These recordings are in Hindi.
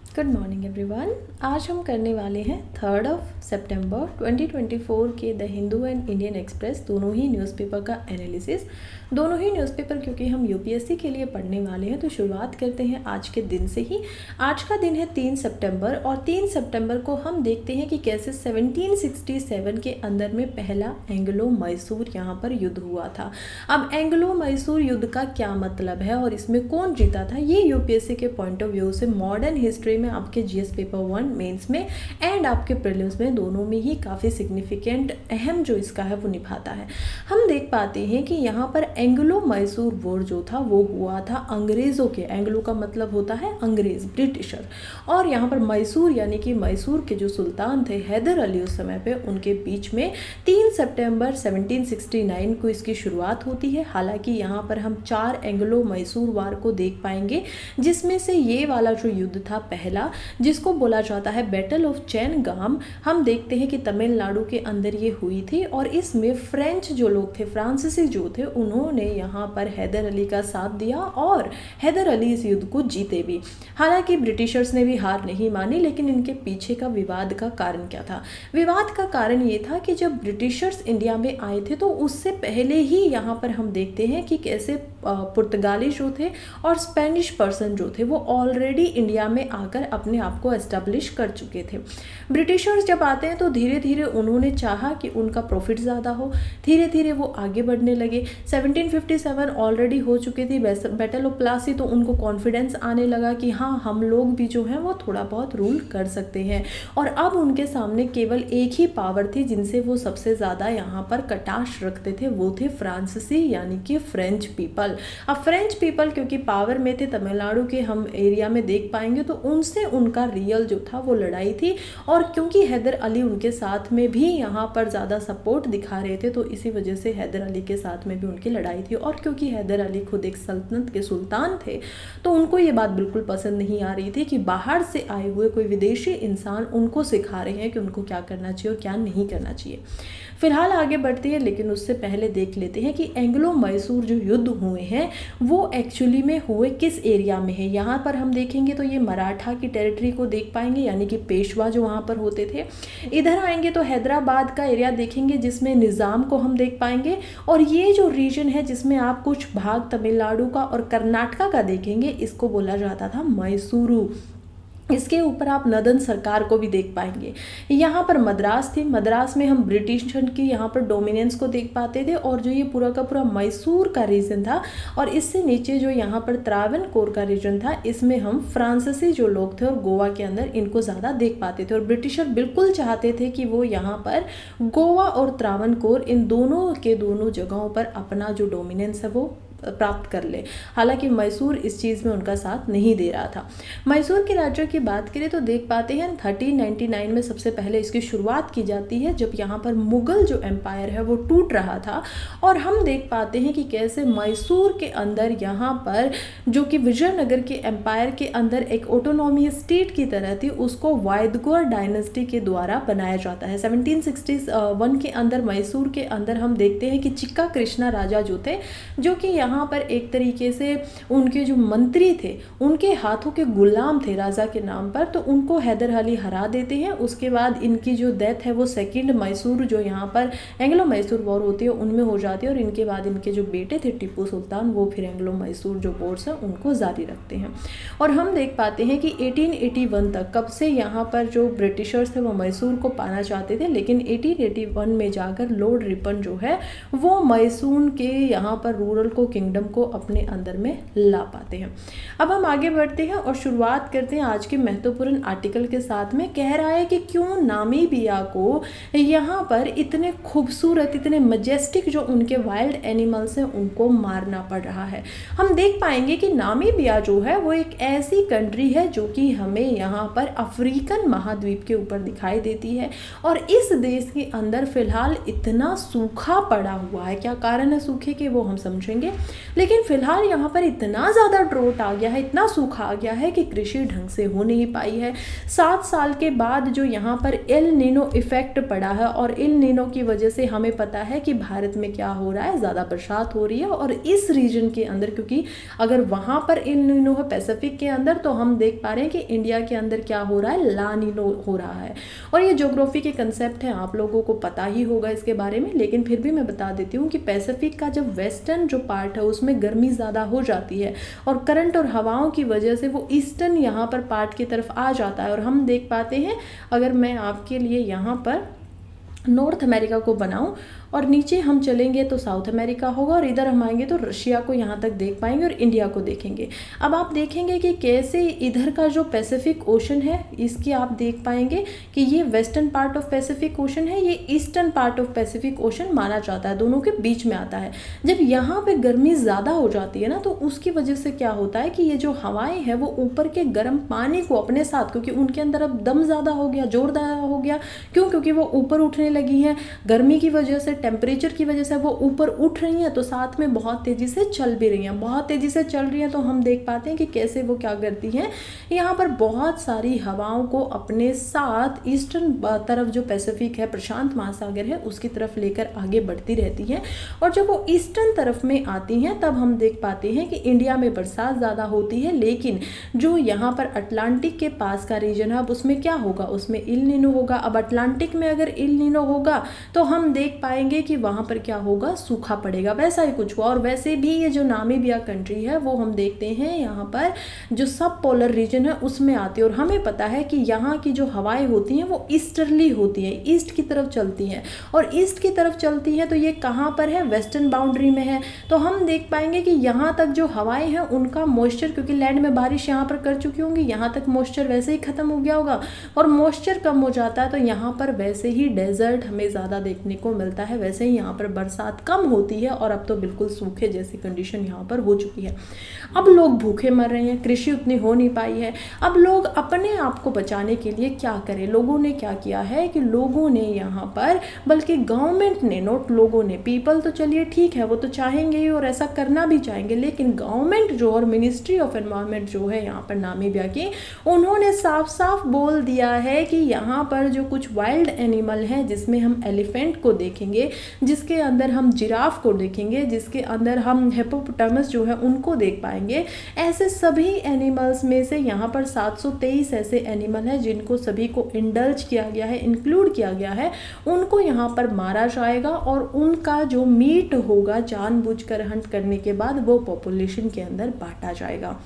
Good morning everyone. आज हम करने वाले हैं 3 सितंबर 2024 के the Hindu and Indian express दोनों ही न्यूज़पेपर का एनालिसिस। दोनों ही न्यूज़पेपर क्योंकि हम यूपीएससी के लिए पढ़ने वाले हैं तो शुरुआत करते हैं आज के दिन से ही। आज का दिन है 3 सितंबर और 3 सितंबर को हम देखते हैं कि कैसे 1767 के अंदर में पहला एंग्लो मैसूर यहाँ पर युद्ध हुआ था। अब एंग्लो मैसूर युद्ध का क्या मतलब है और इसमें कौन जीता था, ये यूपीएससी के पॉइंट ऑफ व्यू से मॉडर्न हिस्ट्री में आपके जीएस पेपर 1 मेंस में एंड आपके प्रीलिम्स में दोनों में ही काफ़ी सिग्निफिकेंट अहम जो इसका है वो निभाता है। हम देख पाते हैं कि यहाँ पर एंग्लो मैसूर वॉर जो था वो हुआ था अंग्रेज़ों के, एंग्लो का मतलब होता है अंग्रेज़, ब्रिटिशर, और यहाँ पर मैसूर यानी कि मैसूर के जो सुल्तान थे हैदर अली उस समय पे, उनके बीच में 3 सितंबर 1769 को इसकी शुरुआत होती है। हालांकि यहाँ पर हम 4 एंग्लो मैसूर वार को देख पाएंगे, जिसमें से ये वाला जो युद्ध था पहला, जिसको बोला जाता है बैटल ऑफ चैनगाम, हम देखते हैं कि तमिलनाडु के अंदर ये हुई थी और इसमें फ्रेंच जो लोग थे, फ्रांसीसी जो थे, उन्होंने यहाँ पर हैदर अली का साथ दिया और हैदर अली इस युद्ध को जीते भी। हालांकि ब्रिटिशर्स ने भी हार नहीं मानी, लेकिन इनके पीछे का विवाद का कारण क्या था? विवाद का कारण ये था कि जब ब्रिटिशर्स इंडिया में आए थे तो उससे पहले ही यहाँ पर हम देखते हैं कि कैसे पुर्तगाली जो थे और स्पेनिश पर्सन जो थे वो ऑलरेडी इंडिया में आकर अपने आप को एस्टेब्लिश कर चुके थे। ब्रिटिशर्स जब आते हैं तो धीरे धीरे उन्होंने चाहा कि उनका प्रॉफिट ज़्यादा हो, धीरे धीरे वो आगे बढ़ने लगे। 1757 ऑलरेडी हो चुकी थी बैटल ऑफ प्लासी, तो उनको कॉन्फिडेंस आने लगा कि हाँ, हम लोग भी जो हैं वो थोड़ा बहुत रूल कर सकते हैं। और अब उनके सामने केवल एक ही पावर थी जिनसे वो सबसे ज़्यादा यहाँ पर कटाक्ष रखते थे, वो थे फ्रांसीसी यानी कि फ्रेंच पीपल। अब फ्रेंच पीपल क्योंकि पावर में थे, तमिलनाडु के हम एरिया में देख पाएंगे, तो उनसे उनका रियल जो था वो लड़ाई थी। और क्योंकि हैदर अली उनके साथ में भी यहाँ पर ज़्यादा सपोर्ट दिखा रहे थे, तो इसी वजह से हैदर अली के साथ में भी उनकी लड़ाई थी। और क्योंकि हैदर अली खुद एक सल्तनत के सुल्तान थे, तो उनको ये बात बिल्कुल पसंद नहीं आ रही थी कि बाहर से आए हुए कोई विदेशी इंसान उनको सिखा रहे हैं कि उनको क्या करना चाहिए और क्या नहीं करना चाहिए। फिलहाल आगे बढ़ती है, लेकिन उससे पहले देख लेते हैं कि एंग्लो मैसूर जो युद्ध हुए हैं वो एक्चुअली में हुए किस एरिया में है। यहाँ पर हम देखेंगे तो ये मराठा की टेरिटरी को देख पाएंगे, यानी कि पेशवा जो वहाँ पर होते थे। इधर आएंगे तो हैदराबाद का एरिया देखेंगे जिसमें निज़ाम को हम देख पाएंगे, और ये जो रीजन है जिसमें आप कुछ भाग तमिलनाडु का और कर्नाटका का देखेंगे, इसको बोला जाता था मैसूरू। इसके ऊपर आप नदन सरकार को भी देख पाएंगे। यहाँ पर मद्रास थी, मद्रास में हम ब्रिटिश की यहाँ पर डोमिनेंस को देख पाते थे, और जो ये पूरा का पूरा मैसूर का रीजन था, और इससे नीचे जो यहाँ पर त्रावणकोर का रीजन था, इसमें हम फ्रांसीसी जो लोग थे और गोवा के अंदर इनको ज़्यादा देख पाते थे। और ब्रिटिशर बिल्कुल चाहते थे कि वो यहाँ पर गोवा और त्रावणकोर इन दोनों के दोनों जगहों पर अपना जो डोमिनेंस है वो प्राप्त कर ले। हालांकि मैसूर इस चीज़ में उनका साथ नहीं दे रहा था। मैसूर के राज्य की बात करें तो देख पाते हैं 1399 में सबसे पहले इसकी शुरुआत की जाती है, जब यहाँ पर मुगल जो एम्पायर है वो टूट रहा था। और हम देख पाते हैं कि कैसे मैसूर के अंदर यहाँ पर जो कि विजयनगर के एम्पायर के अंदर एक ऑटोनॉमी स्टेट की तरह थी, उसको वायदगौर डायनेस्टी के द्वारा बनाया जाता है। 1761 के अंदर मैसूर के अंदर हम देखते हैं कि चिक्का कृष्णा राजा जो थे, जो कि यहाँ पर एक तरीके से उनके जो मंत्री थे उनके हाथों के गुलाम थे राजा के नाम पर, तो उनको हैदर अली हरा देते हैं। उसके बाद इनकी जो डेथ है वो सेकंड मैसूर जो यहाँ पर एंग्लो मैसूर वॉर होती है उनमें हो जाती है, और इनके बाद इनके जो बेटे थे टीपू सुल्तान, वो फिर एंग्लो मैसूर जो वॉर्स है उनको जारी रखते हैं। और हम देख पाते हैं कि 1881 तक, कब से यहाँ पर जो ब्रिटिशर्स थे वो मैसूर को पाना चाहते थे, लेकिन 1881 में जाकर लॉर्ड रिपन जो है वो मैसूर के यहाँ पर रूरल को, किंगडम को अपने अंदर में ला पाते हैं। अब हम आगे बढ़ते हैं और शुरुआत करते हैं आज के महत्वपूर्ण आर्टिकल के साथ में। कह रहा है कि क्यों नामीबिया को यहाँ पर इतने खूबसूरत, इतने मजेस्टिक जो उनके वाइल्ड एनिमल्स हैं उनको मारना पड़ रहा है। हम देख पाएंगे कि नामीबिया जो है वो एक ऐसी कंट्री है जो कि हमें यहाँ पर अफ्रीकन महाद्वीप के ऊपर दिखाई देती है, और इस देश के अंदर फिलहाल इतना सूखा पड़ा हुआ है। क्या कारण है सूखे के, वो हम समझेंगे। लेकिन फिलहाल यहाँ पर इतना ज़्यादा ड्रोट आ गया है, इतना सूखा आ गया है कि कृषि ढंग से हो नहीं पाई है। 7 साल के बाद जो यहाँ पर एल नीनो इफेक्ट पड़ा है, और एल नीनो की वजह से हमें पता है कि भारत में क्या हो रहा है, ज़्यादा बरसात हो रही है। और इस रीजन के अंदर, क्योंकि अगर वहाँ पर एल नीनो है पैसिफिक के अंदर, तो हम देख पा रहे हैं कि इंडिया के अंदर क्या हो रहा है, ला नीनो हो रहा है। और ये ज्योग्राफी के कंसेप्ट हैं, आप लोगों को पता ही होगा इसके बारे में, लेकिन फिर भी मैं बता देती हूँ कि पैसिफिक का जब वेस्टर्न जो पार्ट है उसमें गर्मी ज़्यादा हो जाती है, और करंट और हवाओं की वजह से वो ईस्टर्न यहाँ पर पार्ट की तरफ आ जाता है। और हम देख पाते हैं, अगर मैं आपके लिए यहाँ पर नॉर्थ अमेरिका को बनाऊं और नीचे हम चलेंगे तो साउथ अमेरिका होगा, और इधर हम आएंगे तो रशिया को यहाँ तक देख पाएंगे और इंडिया को देखेंगे। अब आप देखेंगे कि कैसे इधर का जो पैसिफिक ओशन है, इसकी आप देख पाएंगे कि ये western part of Pacific ocean है, ये eastern part of Pacific ocean माना जाता है, दोनों के बीच में आता है। जब यहाँ पे गर्मी ज़्यादा हो जाती है ना, तो उसकी वजह से क्या होता है कि ये जो हवाएं हैं वो ऊपर के गर्म पानी को अपने साथ, क्योंकि उनके अंदर अब दम ज़्यादा हो गया, जोर ज़्यादा हो गया, क्योंकि वो ऊपर उठने लगी हैं, गर्मी की वजह से, टेम्परेचर की वजह से वो ऊपर उठ रही हैं, तो साथ में बहुत तेज़ी से चल भी रही हैं, बहुत तेज़ी से चल रही हैं। तो हम देख पाते हैं कि कैसे वो क्या करती हैं, यहाँ पर बहुत सारी हवाओं को अपने साथ ईस्टर्न तरफ जो पैसिफिक है, प्रशांत महासागर है, उसकी तरफ लेकर आगे बढ़ती रहती हैं। और जब वो ईस्टर्न तरफ में आती हैं तब हम देख पाते हैं कि इंडिया में बरसात ज़्यादा होती है, लेकिन जो यहाँ पर अटलांटिक के पास का रीजन है, अब उसमें क्या होगा, उसमें इल नीनो होगा। अब अटलांटिक में अगर इल नीनो होगा तो हम देख पाएंगे कि वहाँ पर क्या होगा, सूखा पड़ेगा, वैसा ही कुछ हुआ। और वैसे भी ये जो नामीबिया कंट्री है वो हम देखते हैं यहाँ पर जो सब पोलर रीजन है उसमें आती है, और हमें पता है कि यहाँ की जो हवाएं होती हैं वो ईस्टर्ली होती हैं, ईस्ट की तरफ चलती हैं, और ईस्ट की तरफ चलती हैं तो ये कहाँ पर है, वेस्टर्न बाउंड्री में है। तो हम देख पाएंगे कि यहाँ तक जो हवाएं हैं उनका मॉइस्चर, क्योंकि लैंड में बारिश यहाँ पर कर चुकी होंगी, यहाँ तक मॉइस्चर वैसे ही खत्म हो गया होगा, और मॉइस्चर कम हो जाता है तो यहाँ पर वैसे ही डेजर्ट हमें ज़्यादा देखने को मिलता है, वैसे ही यहाँ पर बरसात कम होती है, और अब तो बिल्कुल सूखे जैसी कंडीशन यहाँ पर हो चुकी है। अब लोग भूखे मर रहे हैं, कृषि उतनी हो नहीं पाई है। अब लोग अपने आप को बचाने के लिए क्या करें, लोगों ने क्या किया है कि लोगों ने यहाँ पर, बल्कि गवर्नमेंट ने, नोट लोगों ने, पीपल तो चलिए ठीक है, वो तो चाहेंगे ही और ऐसा करना भी चाहेंगे, लेकिन गवर्नमेंट जो, और मिनिस्ट्री ऑफ एनवायरनमेंट जो है यहाँ पर नामीबिया की, उन्होंने साफ साफ बोल दिया है कि यहाँ पर जो कुछ वाइल्ड एनिमल हैं, जिसमें हम एलिफेंट को देखेंगे, जिसके अंदर हम जिराफ को देखेंगे, जिसके अंदर हम हिप्पोपोटामस जो है उनको देख पाएंगे, ऐसे सभी एनिमल्स में से यहाँ पर 723 ऐसे एनिमल हैं जिनको सभी को इंडल्ज किया गया है, इंक्लूड किया गया है, उनको यहाँ पर मारा जाएगा, और उनका जो मीट होगा जानबूझकर हंट करने के बाद वो पॉपुलेशन के अंदर बांटा जाएगा।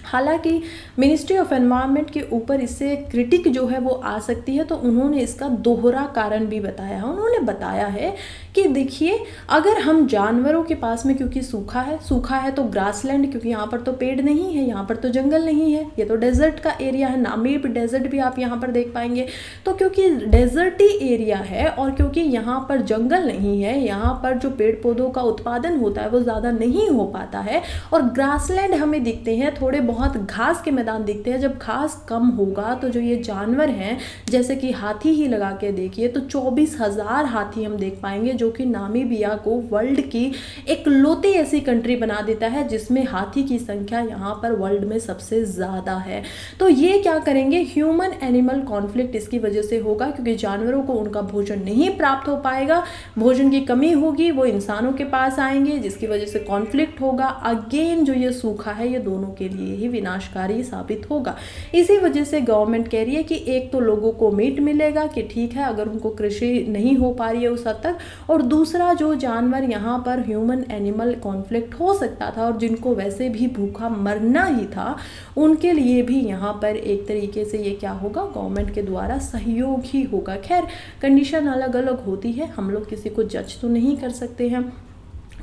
हालांकि मिनिस्ट्री ऑफ एनवायरनमेंट के ऊपर इससे क्रिटिक जो है वो आ सकती है, तो उन्होंने इसका दोहरा कारण भी बताया है। उन्होंने बताया है कि देखिए, अगर हम जानवरों के पास में, क्योंकि सूखा है तो ग्रासलैंड, क्योंकि यहाँ पर तो पेड़ नहीं है, यहाँ पर तो जंगल नहीं है, ये तो डेजर्ट का एरिया है, नामीब डेजर्ट भी आप यहाँ पर देख पाएंगे। तो क्योंकि डेजर्टी एरिया है और क्योंकि यहाँ पर जंगल नहीं है, यहाँ पर जो पेड़ पौधों का उत्पादन होता है वो ज़्यादा नहीं हो पाता है, और ग्रासलैंड हमें दिखते हैं, थोड़े बहुत घास के मैदान दिखते हैं। जब घास कम होगा तो जो ये जानवर हैं, जैसे कि हाथी ही लगा के देखिए, तो 24,000 हाथी हम देख पाएंगे, जो कि नामीबिया को वर्ल्ड की इकलौती ऐसी कंट्री बना देता है जिसमें हाथी की संख्या यहाँ पर वर्ल्ड में सबसे ज़्यादा है। तो ये क्या करेंगे, ह्यूमन एनिमल कॉन्फ्लिक्ट इसकी वजह से होगा, क्योंकि जानवरों को उनका भोजन नहीं प्राप्त हो पाएगा, भोजन की कमी होगी, वो इंसानों के पास आएंगे, जिसकी वजह से कॉन्फ्लिक्ट होगा। अगेन जो ये सूखा है ये दोनों के लिए ही विनाशकारी साबित होगा। इसी वजह से गवर्नमेंट कह रही है कि एक तो लोगों को मीट मिलेगा कि ठीक है, अगर उनको कृषि नहीं हो पा रही है उस हद तक, और दूसरा जो जानवर यहाँ पर ह्यूमन एनिमल कॉन्फ्लिक्ट हो सकता था और जिनको वैसे भी भूखा मरना ही था, उनके लिए भी यहाँ पर एक तरीके से ये क्या होगा, गवर्नमेंट के द्वारा सहयोग ही होगा। खैर, कंडीशन अलग अलग होती है, हम लोग किसी को जज तो नहीं कर सकते हैं,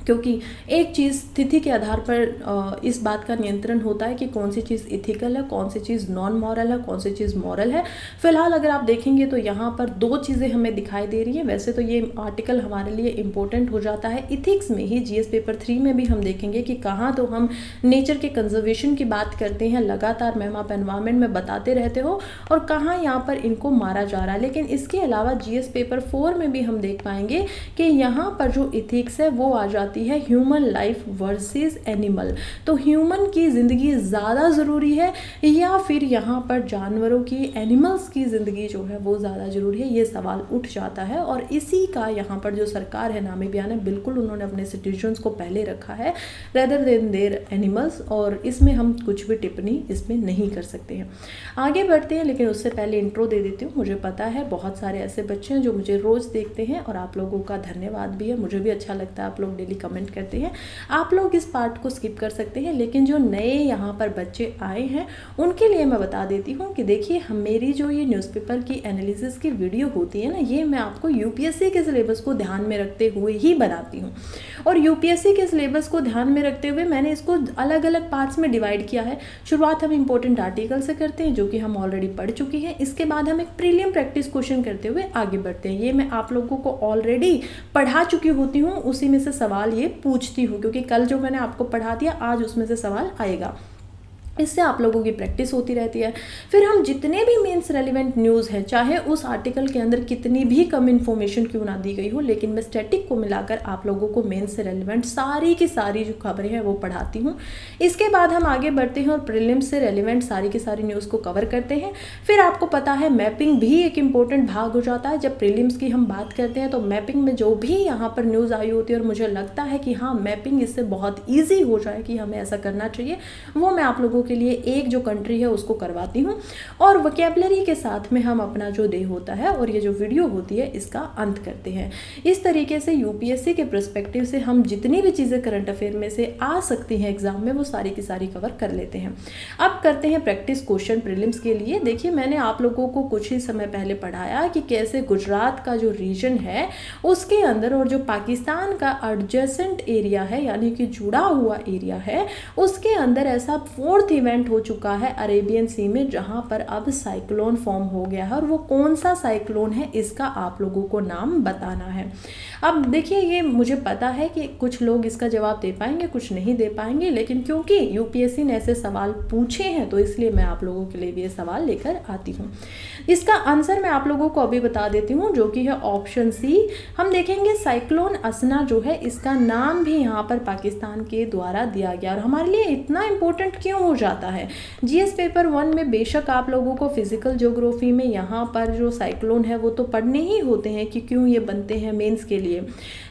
क्योंकि एक चीज़ स्थिति के आधार पर इस बात का नियंत्रण होता है कि कौन सी चीज़ इथिकल है, कौन सी चीज़ नॉन मॉरल है, कौन सी चीज़ मॉरल है। फिलहाल अगर आप देखेंगे तो यहाँ पर दो चीज़ें हमें दिखाई दे रही हैं। वैसे तो ये आर्टिकल हमारे लिए इम्पोर्टेंट हो जाता है इथिक्स में ही, जीएस पेपर 3 में भी हम देखेंगे कि कहाँ तो हम नेचर के कंजर्वेशन की बात करते हैं, लगातार मैम आप एनवायरनमेंट में बताते रहते हो, और कहाँ यहाँ पर इनको मारा जा रहा है। लेकिन इसके अलावा जीएस पेपर 4 में भी हम देख पाएंगे कि यहाँ पर जो इथिक्स है वो आ जाती जाती है ह्यूमन लाइफ वर्सेस एनिमल। तो ह्यूमन की ज़िंदगी ज़्यादा ज़रूरी है या फिर यहाँ पर जानवरों की, एनिमल्स की ज़िंदगी जो है वो ज़्यादा ज़रूरी है, ये सवाल उठ जाता है। और इसी का यहाँ पर जो सरकार है नामीबिया ने, बिल्कुल उन्होंने अपने सिटीजन्स को पहले रखा है रेदर देन देयर एनिमल्स, और इसमें हम कुछ भी टिप्पणी इसमें नहीं कर सकते हैं। आगे बढ़ते हैं, लेकिन उससे पहले इंट्रो दे देती हूँ। मुझे पता है बहुत सारे ऐसे बच्चे हैं जो मुझे रोज़ देखते हैं और आप लोगों का धन्यवाद भी है, मुझे भी अच्छा लगता है आप लोग डेली कमेंट करते हैं। आप लोग इस पार्ट को स्किप कर सकते हैं, लेकिन जो नए यहाँ पर बच्चे आए हैं उनके लिए मैं बता देती हूँ कि देखिए मेरी जो ये न्यूज़पेपर की एनालिसिस की वीडियो होती है ना, ये मैं आपको यूपीएससी के सिलेबस को ध्यान में रखते हुए ही बनाती हूँ। और यूपीएससी के सिलेबस को ध्यान में रखते हुए मैंने इसको अलग अलग पार्ट्स में डिवाइड किया है। शुरुआत हम इंपॉर्टेंट आर्टिकल से करते हैं जो कि हम ऑलरेडी पढ़ चुके हैं। इसके बाद हम एक प्रीलियम प्रैक्टिस क्वेश्चन करते हुए आगे बढ़ते हैं। ये मैं आप लोगों को ऑलरेडी पढ़ा चुकी होती हूँ, उसी में से सवाल ये पूछती हूँ, क्योंकि कल जो मैंने आपको पढ़ा दिया आज उसमें से सवाल आएगा। इससे आप लोगों की प्रैक्टिस होती रहती है। फिर हम जितने भी मेंस रेलिवेंट न्यूज़ है, चाहे उस आर्टिकल के अंदर कितनी भी कम इन्फॉर्मेशन क्यों ना दी गई हो, लेकिन मैं स्टैटिक को मिलाकर आप लोगों को मेंस से रेलिवेंट सारी की सारी जो खबरें हैं वो पढ़ाती हूँ। इसके बाद हम आगे बढ़ते हैं और प्रीलिम्स से रेलिवेंट सारी की सारी न्यूज़ को कवर करते हैं। फिर आपको पता है मैपिंग भी एक इम्पोर्टेंट भाग हो जाता है। जब प्रीलिम्स की हम बात करते हैं तो मैपिंग में जो भी यहाँ पर न्यूज़ आई होती है और मुझे लगता है कि हाँ मैपिंग इससे बहुत ईजी हो जाए कि हमें ऐसा करना चाहिए, वो मैं आप लोगों के लिए एक जो कंट्री है उसको करवाती हूँ। और वोकैबुलरी के साथ में हम अपना जो डे होता है और ये जो वीडियो होती है इसका अंत करते हैं। इस तरीके से यूपीएससी के पर्सपेक्टिव से हम जितनी भी चीज़ें करंट अफेयर में से आ सकती हैं एग्जाम में वो सारी की सारी कवर कर लेते हैं। अब करते हैं प्रैक्टिस क्वेश्चन प्रीलिम्स के लिए। देखिए मैंने आप लोगों को कुछ ही समय पहले पढ़ाया कि कैसे गुजरात का जो रीजन है उसके अंदर और जो पाकिस्तान का एडजेसेंट एरिया है यानी कि जुड़ा हुआ एरिया है उसके अंदर ऐसा फोर्थ इवेंट हो चुका है अरेबियन सी में, जहां पर अब साइक्लोन फॉर्म हो गया है। और वो कौन सा साइक्लोन है इसका आप लोगों को नाम बताना है। अब देखिए ये मुझे पता है कि कुछ लोग इसका जवाब दे पाएंगे, कुछ नहीं दे पाएंगे, लेकिन क्योंकि यूपीएससी ने ऐसे सवाल पूछे हैं तो इसलिए मैं आप लोगों के लिए भी ये सवाल लेकर आती हूँ। इसका आंसर मैं आप लोगों को अभी बता देती हूँ जो कि है ऑप्शन सी। हम देखेंगे साइक्लोन असना जो है इसका नाम भी यहाँ पर पाकिस्तान के द्वारा दिया गया। और हमारे लिए इतना इम्पोर्टेंट क्यों हो जाता है, जीएस पेपर 1 में बेशक आप लोगों को फिजिकल ज्योग्राफी में यहाँ पर जो साइक्लोन है वो तो पढ़ने ही होते हैं कि क्यों ये बनते हैं मेंस के लिए,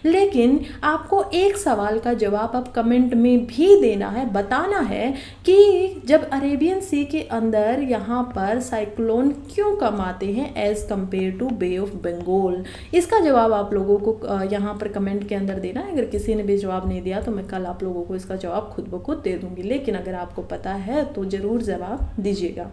लेकिन आपको एक सवाल का जवाब अब कमेंट में भी देना है, बताना है कि जब अरेबियन सी के अंदर यहाँ पर साइक्लोन क्यों कम आते हैं as compare to bay of Bengal. इसका जवाब आप लोगों को यहाँ पर कमेंट के अंदर देना है। अगर किसी ने भी जवाब नहीं दिया तो मैं कल आप लोगों को इसका जवाब खुद ब खुद दे दूंगी, लेकिन अगर आपको पता है तो ज़रूर जवाब दीजिएगा।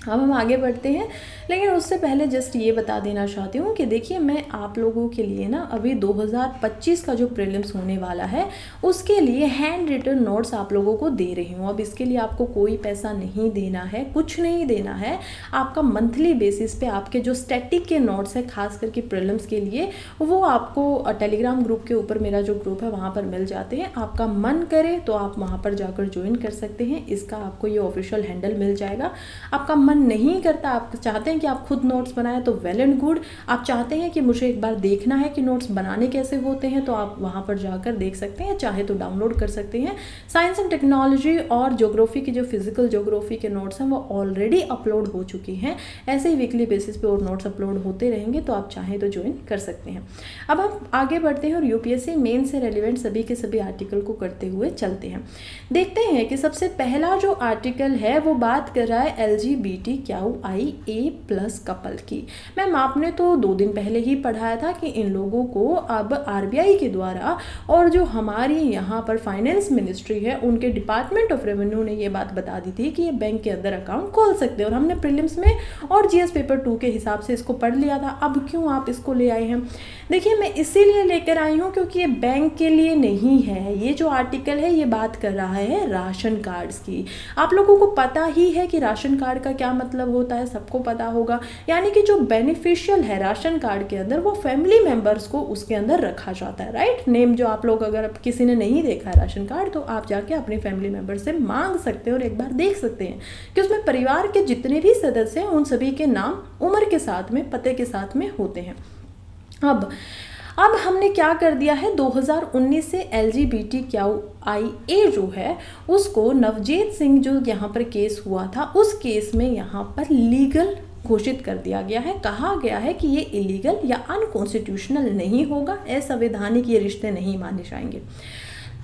अब हम आगे बढ़ते हैं, लेकिन उससे पहले जस्ट ये बता देना चाहती हूँ कि देखिए मैं आप लोगों के लिए ना अभी 2025 का जो प्रीलिम्स होने वाला है उसके लिए हैंड रिटन नोट्स आप लोगों को दे रही हूँ। अब इसके लिए आपको कोई पैसा नहीं देना है, कुछ नहीं देना है। आपका मंथली बेसिस पे आपके जो स्टैटिक के नोट्स है खास करके प्रीलिम्स के लिए वो आपको टेलीग्राम ग्रुप के ऊपर, मेरा जो ग्रुप है वहाँ पर मिल जाते हैं। आपका मन करे तो आप वहाँ पर जाकर ज्वाइन कर सकते हैं, इसका आपको ये ऑफिशियल हैंडल मिल जाएगा। आपका मन नहीं करता, आप चाहते हैं कि आप खुद नोट्स बनाएं तो वेल एंड गुड। आप चाहते हैं कि मुझे एक बार देखना है कि नोट्स बनाने कैसे होते हैं तो आप वहाँ पर जाकर देख सकते हैं, चाहे तो डाउनलोड कर सकते हैं। साइंस एंड टेक्नोलॉजी और ज्योग्राफी की जो फिजिकल ज्योग्राफी के नोट्स हैं वो ऑलरेडी अपलोड हो चुके हैं। ऐसे ही वीकली बेसिस पे और नोट्स अपलोड होते रहेंगे, तो आप चाहें तो ज्वाइन कर सकते हैं। अब हम आगे बढ़ते हैं और यूपीएससी मेन से रेलिवेंट सभी के सभी आर्टिकल को करते हुए चलते हैं। देखते हैं कि सबसे पहला जो आर्टिकल है वो बात कर रहा है LGBTQIA+ कपल की। मैम आपने तो 2 दिन पहले ही पढ़ाया था कि इन लोगों को अब आरबीआई के द्वारा और जो हमारी यहाँ पर फाइनेंस मिनिस्ट्री है उनके डिपार्टमेंट ऑफ रेवेन्यू ने ये बात बता दी थी कि ये बैंक के अंदर अकाउंट खोल सकते हैं, और हमने प्रीलिम्स में और जीएस पेपर 2 के हिसाब से इसको पढ़ लिया था। अब क्यों आप इसको ले आए हैं? देखिए मैं इसीलिए लेकर आई हूँ क्योंकि ये बैंक के लिए नहीं है। ये जो आर्टिकल है ये बात कर रहा है राशन कार्ड्स की। आप लोगों को पता ही है कि राशन कार्ड का क्या मतलब होता है, सबको पता होगा। यानी कि जो बेनिफिशियल है राशन कार्ड के अंदर वो फैमिली मेंबर्स को उसके अंदर रखा जाता है, राइट। नेम जो आप लोग, अगर किसी ने नहीं देखा है राशन कार्ड तो आप जाके अपने फैमिली मेंबर से मांग सकते हैं और एक बार देख सकते हैं कि उसमें परिवार के जितने भी सदस्य हैं उन सभी के नाम उम्र के साथ में, पते के साथ में होते हैं। अब अब हमने क्या कर दिया है, 2019 से LGBTQIA जो है उसको नवजीत सिंह जो यहाँ पर केस हुआ था उस केस में यहाँ पर लीगल घोषित कर दिया गया है। कहा गया है कि ये इलीगल या अनकॉन्स्टिट्यूशनल नहीं होगा, असंवैधानिक ये रिश्ते नहीं माने जाएंगे।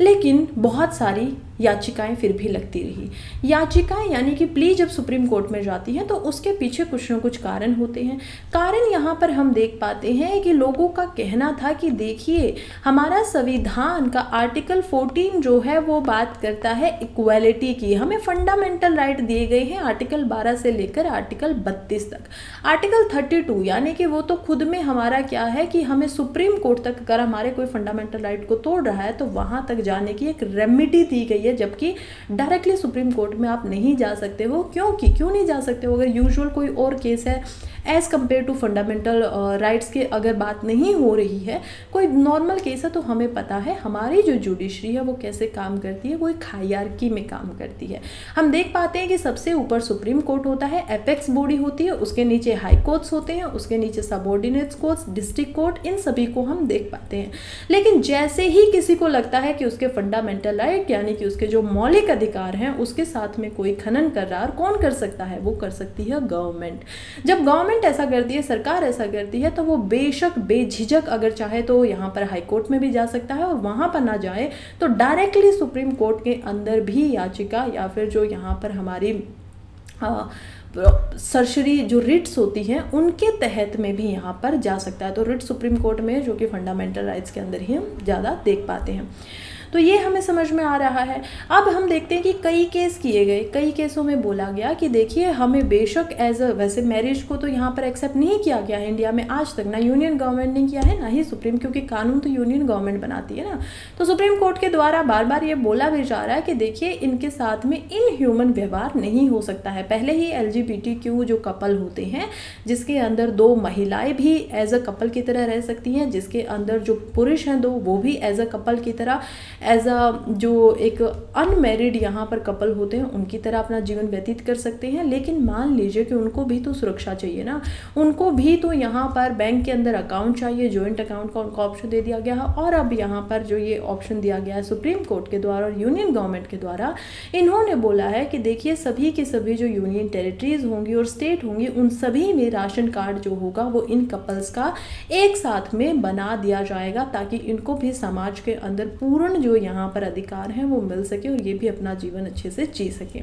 लेकिन बहुत सारी याचिकाएं फिर भी लगती रही। याचिकाएं यानी कि प्ली जब सुप्रीम कोर्ट में जाती हैं तो उसके पीछे कुछ न कुछ कारण होते हैं। कारण यहाँ पर हम देख पाते हैं कि लोगों का कहना था कि देखिए हमारा संविधान का आर्टिकल 14 जो है वो बात करता है इक्वालिटी की, हमें फंडामेंटल राइट दिए गए हैं आर्टिकल 12 से लेकर आर्टिकल 32 तक। आर्टिकल 32 यानी कि वो तो खुद में हमारा क्या है कि हमें सुप्रीम कोर्ट तक अगर हमारे कोई फंडामेंटल राइट को तोड़ रहा है तो वहाँ तक जाने की एक रेमेडी दी गई है, जबकि डायरेक्टली सुप्रीम कोर्ट में आप नहीं जा सकते हो। क्यों नहीं जा सकते हो? अगर यूजुअल कोई और केस है as compare to fundamental rights के अगर बात नहीं हो रही है, कोई नॉर्मल केस है, तो हमें पता है हमारी जो जुडिशरी है वो कैसे काम करती है, वो एक हायरार्की में काम करती है। हम देख पाते हैं कि सबसे ऊपर सुप्रीम कोर्ट होता है, एपेक्स बॉडी होती है, उसके नीचे हाई कोर्ट्स होते हैं, उसके नीचे सबऑर्डिनेट कोर्ट्स, डिस्ट्रिक्ट कोर्ट, इन सभी को हम देख पाते हैं। लेकिन जैसे ही किसी को लगता है कि उसके फंडामेंटल राइट यानी कि उसके जो मौलिक अधिकार हैं उसके साथ में कोई खनन कर रहा है, और कौन कर सकता है? वो कर सकती है गवर्नमेंट। जब गवर्नमेंट ऐसा करती है, सरकार ऐसा करती है, तो वो बेशक बेझिझक अगर चाहे तो यहाँ पर हाई कोर्ट में भी जा सकता है, और वहाँ पर ना जाए तो डायरेक्टली सुप्रीम कोर्ट के अंदर भी याचिका या फिर जो यहाँ पर हमारी सरसरी जो रिट्स होती हैं उनके तहत में भी यहाँ पर जा सकता है। तो रिट सुप्रीम कोर्ट में जो कि फंडामेंटल राइट्स के अंदर ही हम ज़्यादा देख पाते हैं। तो ये हमें समझ में आ रहा है। अब हम देखते हैं कि कई केस किए गए, कई केसों में बोला गया कि देखिए हमें बेशक एज अ वैसे मैरिज को तो यहाँ पर एक्सेप्ट नहीं किया गया है इंडिया में आज तक, ना यूनियन गवर्नमेंट ने किया है ना ही सुप्रीम, क्योंकि कानून तो यूनियन गवर्नमेंट बनाती है ना। तो सुप्रीम कोर्ट के द्वारा बार बार ये बोला भी जा रहा है कि देखिए इनके साथ में इनह्यूमन व्यवहार नहीं हो सकता है। पहले ही LGBTQ जो कपल होते हैं जिसके अंदर दो महिलाएं भी एज अ कपल की तरह रह सकती हैं, जिसके अंदर जो पुरुष हैं दो वो भी एज अ कपल की तरह एज अ जो एक अनमैरिड यहाँ पर कपल होते हैं उनकी तरह अपना जीवन व्यतीत कर सकते हैं। लेकिन मान लीजिए कि उनको भी तो सुरक्षा चाहिए ना, उनको भी तो यहाँ पर बैंक के अंदर अकाउंट चाहिए, जॉइंट अकाउंट का उनको ऑप्शन दे दिया गया है। और अब यहाँ पर जो ये ऑप्शन दिया गया है सुप्रीम कोर्ट के द्वारा और यूनियन गवर्नमेंट के द्वारा, इन्होंने बोला है कि देखिए सभी के सभी जो यूनियन टेरिटरीज होंगी और स्टेट होंगी उन सभी में राशन कार्ड जो होगा वो इन कपल्स का एक साथ में बना दिया जाएगा, ताकि इनको भी समाज के अंदर पूर्ण जो यहाँ पर अधिकार हैं वो मिल सके और ये भी अपना जीवन अच्छे से जी सके।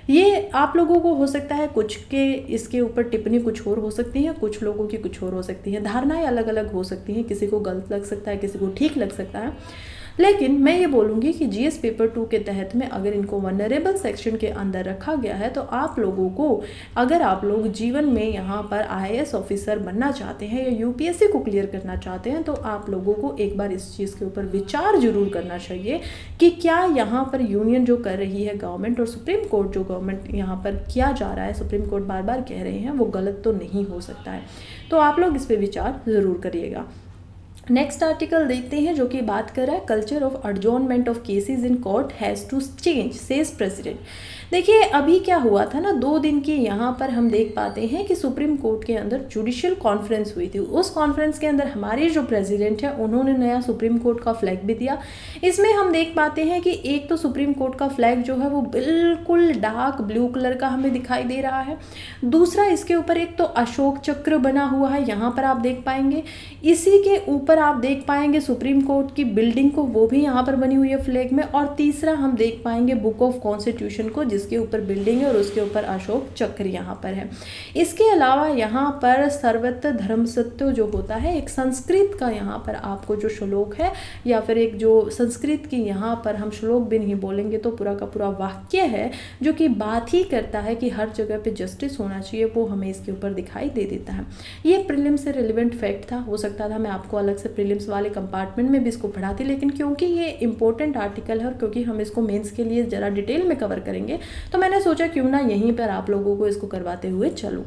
ये आप लोगों को हो सकता है कुछ के इसके ऊपर टिप्पणी कुछ और हो सकती है, कुछ लोगों की कुछ और हो सकती है, धारणाएं अलग अलग हो सकती हैं, किसी को गलत लग सकता है, किसी को ठीक लग सकता है। लेकिन मैं ये बोलूँगी कि GS पेपर 2 के तहत में अगर इनको वनरेबल सेक्शन के अंदर रखा गया है तो आप लोगों को, अगर आप लोग जीवन में यहाँ पर IAS ऑफिसर बनना चाहते हैं या UPSC को क्लियर करना चाहते हैं तो आप लोगों को एक बार इस चीज़ के ऊपर विचार जरूर करना चाहिए कि क्या यहाँ पर यूनियन जो कर रही है गवर्नमेंट और सुप्रीम कोर्ट जो गवर्नमेंट यहाँ पर किया जा रहा है, सुप्रीम कोर्ट बार बार कह रहे हैं, वो गलत तो नहीं हो सकता है। तो आप लोग इस पर विचार ज़रूर करिएगा। नेक्स्ट आर्टिकल देखते हैं जो कि बात कर रहा है culture of adjournment of cases in court has to change says president. देखिए अभी क्या हुआ था ना, 2 दिन की यहाँ पर हम देख पाते हैं कि सुप्रीम कोर्ट के अंदर जुडिशियल कॉन्फ्रेंस हुई थी। उस कॉन्फ्रेंस के अंदर हमारे जो प्रेसिडेंट है उन्होंने नया सुप्रीम कोर्ट का फ्लैग भी दिया। इसमें हम देख पाते हैं कि एक तो सुप्रीम कोर्ट का फ्लैग जो है वो बिल्कुल डार्क ब्लू कलर का हमें दिखाई दे रहा है। दूसरा इसके ऊपर एक तो अशोक चक्र बना हुआ है, यहाँ पर आप देख पाएंगे। इसी के ऊपर आप देख पाएंगे सुप्रीम कोर्ट की बिल्डिंग को, वो भी यहाँ पर बनी हुई है फ्लैग में। और तीसरा हम देख पाएंगे बुक ऑफ कॉन्स्टिट्यूशन को, जिसके ऊपर बिल्डिंग है और उसके ऊपर अशोक चक्र यहाँ पर है। इसके अलावा यहाँ पर सर्वत्र धर्म सत्य जो होता है, एक संस्कृत का यहाँ पर आपको जो श्लोक है या फिर एक जो संस्कृत की यहाँ पर हम श्लोक भी नहीं बोलेंगे तो पूरा का पूरा वाक्य है जो कि बात ही करता है कि हर जगह पे जस्टिस होना चाहिए, वो हमें इसके ऊपर दिखाई दे देता है। ये प्रीलिम से रिलेवेंट फैक्ट था, हो सकता था मैं आपको अलग से प्रीलिम्स वाले कंपार्टमेंट में भी इसको पढ़ाती, लेकिन क्योंकि ये इंपॉर्टेंट आर्टिकल है और क्योंकि हम इसको मेंस के लिए ज़रा डिटेल में कवर करेंगे तो मैंने सोचा क्यों ना यहीं पर आप लोगों को इसको करवाते हुए चलूँ।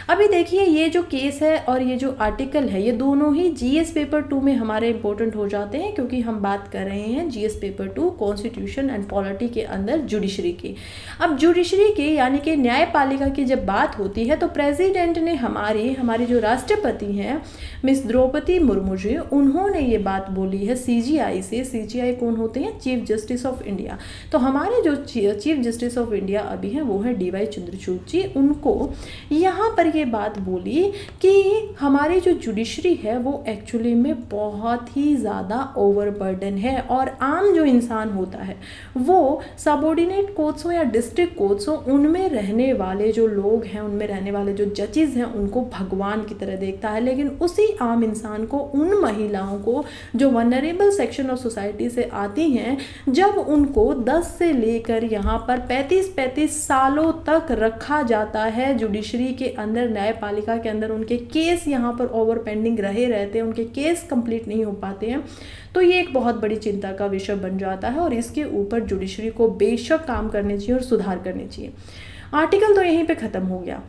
अभी देखिए ये जो केस है और ये जो आर्टिकल है ये दोनों ही जीएस पेपर 2 में हमारे इंपॉर्टेंट हो जाते हैं, क्योंकि हम बात कर रहे हैं GS paper 2 constitution and polity के अंदर जुडिशरी की। अब जुडिशरी की यानी कि न्यायपालिका की जब बात होती है तो प्रेसिडेंट ने हमारी जो राष्ट्रपति हैं मिस द्रौपदी मुर्मू जी, उन्होंने ये बात बोली है सीजीआई से। सीजीआई कौन होते हैं? Chief justice of India. तो हमारे जो चीफ जस्टिस ऑफ इंडिया अभी हैं वो है डीवाई चंद्रचूड़ जी। उनको यहाँ पर ये बात बोली कि हमारी जो जुडिशरी है वो एक्चुअली में बहुत ही ज़्यादा ओवरबर्डन है और आम जो इंसान होता है वो सबऑर्डिनेट कोर्ट्स हो या डिस्ट्रिक्ट कोर्ट्स हो, उनमें रहने वाले जो लोग हैं, उनमें रहने वाले जो जजेस हैं उनको भगवान की तरह देखता है। लेकिन उसी आम इंसान को, उन महिलाओं को जो वनरेबल सेक्शन ऑफ सोसाइटी से आती हैं, जब उनको 10 से लेकर यहाँ पर 35 सालों तक रखा जाता है जुडिशरी के अंदर, न्यायपालिका के अंदर, उनके केस यहाँ पर ओवर पेंडिंग रहते हैं, उनके केस कंप्लीट नहीं हो पाते हैं, तो ये एक बहुत बड़ी चिंता का विषय बन जाता है और इसके ऊपर जुडिशरी को बेशक काम करने चाहिए और सुधार करने चाहिए। आर्टिकल तो यहीं पे ख़त्म हो गया,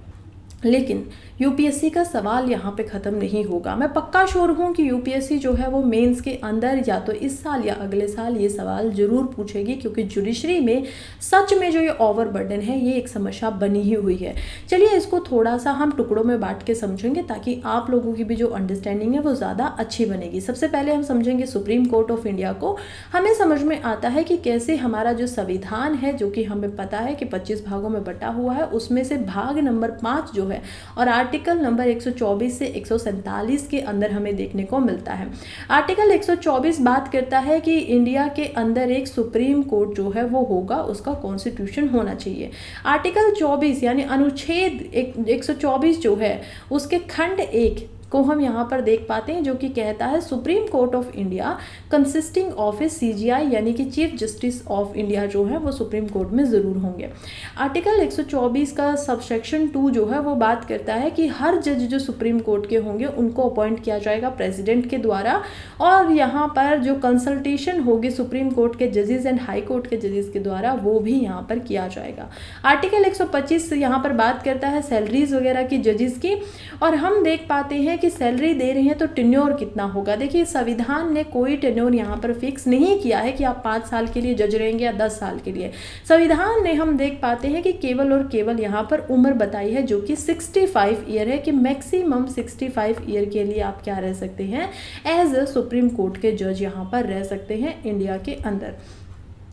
लेकिन यूपीएससी का सवाल यहाँ पे ख़त्म नहीं होगा। मैं पक्का श्योर हूँ कि यूपीएससी जो है वो मेंस के अंदर या तो इस साल या अगले साल ये सवाल ज़रूर पूछेगी, क्योंकि जुडिशरी में सच में जो ये ओवरबर्डन है ये एक समस्या बनी ही हुई है। चलिए इसको थोड़ा सा हम टुकड़ों में बांट के समझेंगे ताकि आप लोगों की भी जो अंडरस्टैंडिंग है वो ज़्यादा अच्छी बनेगी। सबसे पहले हम समझेंगे सुप्रीम कोर्ट ऑफ इंडिया को। हमें समझ में आता है कि कैसे हमारा जो संविधान है, जो कि हमें पता है कि 25 भागों में बटा हुआ है, उसमें से भाग नंबर 5 जो है और आर्टिकल नंबर 124 से 147 के अंदर हमें देखने को मिलता है। आर्टिकल 124 बात करता है कि इंडिया के अंदर एक सुप्रीम कोर्ट जो है वो होगा, उसका कॉन्स्टिट्यूशन होना चाहिए। आर्टिकल 24 यानी अनुच्छेद 124 जो है उसके खंड 1 को हम यहाँ पर देख पाते हैं, जो कि कहता है supreme court of India consisting of A CGI यानी कि चीफ जस्टिस ऑफ इंडिया जो है वो सुप्रीम कोर्ट में ज़रूर होंगे। आर्टिकल 124 का सबसेक्शन 2 जो है वो बात करता है कि हर जज जो सुप्रीम कोर्ट के होंगे उनको अपॉइंट किया जाएगा प्रेसिडेंट के द्वारा, और यहाँ पर जो कंसल्टेशन होगी सुप्रीम कोर्ट के जजेस एंड हाई कोर्ट के जजेस के द्वारा वो भी यहाँ पर किया जाएगा। आर्टिकल 125 यहाँ पर बात करता है सैलरीज वगैरह की जजेस की, और हम देख पाते हैं कि सैलरी दे रही है तो टेन्योर कितना होगा। देखिए संविधान ने कोई टेन्योर यहाँ पर फिक्स नहीं किया है कि आप 5 साल के लिए जज रहेंगे या 10 साल के लिए। संविधान ने हम देख पाते हैं कि केवल और केवल यहाँ पर उम्र बताई है, जो कि 65 ईयर है, कि मैक्सिमम 65 ईयर के लिए आप क्या रह सकते हैं, एज अ सुप्रीम कोर्ट के जज यहाँ पर रह सकते हैं इंडिया के अंदर।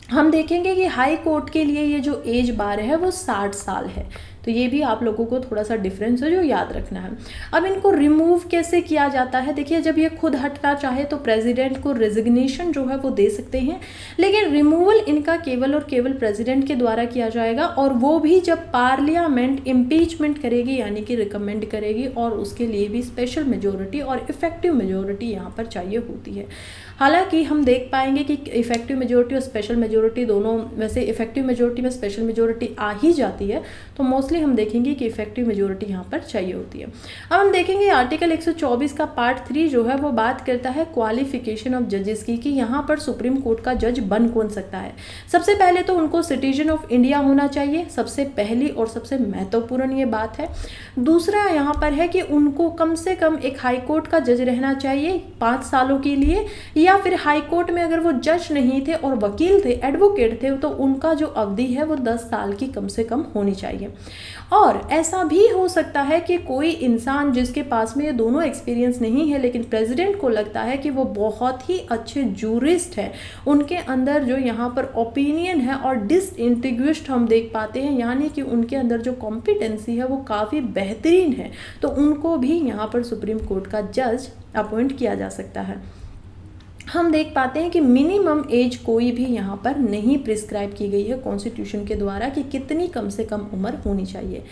हम देखेंगे कि हाई कोर्ट के लिए ये जो एज बार है वो 60 साल है, तो ये भी आप लोगों को थोड़ा सा डिफरेंस है जो याद रखना है। अब इनको रिमूव कैसे किया जाता है? देखिए जब ये खुद हटना चाहे तो प्रेसिडेंट को रेजिग्नेशन जो है वो दे सकते हैं, लेकिन रिमूवल इनका केवल और केवल प्रेसिडेंट के द्वारा किया जाएगा, और वो भी जब पार्लियामेंट इम्पीचमेंट करेगी यानी कि रिकमेंड करेगी, और उसके लिए भी स्पेशल मेजोरिटी और इफेक्टिव मेजोरिटी यहाँ पर चाहिए होती है। हालांकि हम देख पाएंगे कि इफेक्टिव मेजोरिटी और स्पेशल मेजोरिटी दोनों, वैसे इफेक्टिव मेजोरिटी में स्पेशल मेजोरिटी आ ही जाती है, तो मोस्टली हम देखेंगे कि इफेक्टिव मेजोरिटी यहाँ पर चाहिए होती है। अब हम देखेंगे आर्टिकल 124 का पार्ट 3 जो है वो बात करता है क्वालिफिकेशन ऑफ जजेस की, कि यहाँ पर सुप्रीम कोर्ट का जज बन कौन सकता है। सबसे पहले तो उनको सिटीजन ऑफ इंडिया होना चाहिए, सबसे पहली और सबसे महत्वपूर्ण ये बात है। दूसरा यहाँ पर है कि उनको कम से कम एक हाई कोर्ट का जज रहना चाहिए 5 सालों के लिए, या फिर हाई कोर्ट में अगर वो जज नहीं थे और वकील थे, एडवोकेट थे, तो उनका जो अवधि है वो 10 साल की कम से कम होनी चाहिए। और ऐसा भी हो सकता है कि कोई इंसान जिसके पास में ये दोनों एक्सपीरियंस नहीं है, लेकिन प्रेसिडेंट को लगता है कि वो बहुत ही अच्छे जूरिस्ट है, उनके अंदर जो यहाँ पर ओपिनियन है और डिसइंटिग्विश्ड हम देख पाते हैं, यानी कि उनके अंदर जो कॉम्पिटेंसी है वो काफ़ी बेहतरीन है, तो उनको भी यहाँ पर सुप्रीम कोर्ट का जज अपॉइंट किया जा सकता है। हम देख पाते हैं कि मिनिमम एज कोई भी यहाँ पर नहीं प्रिस्क्राइब की गई है कॉन्स्टिट्यूशन के द्वारा कि कितनी कम से कम उम्र होनी चाहिए।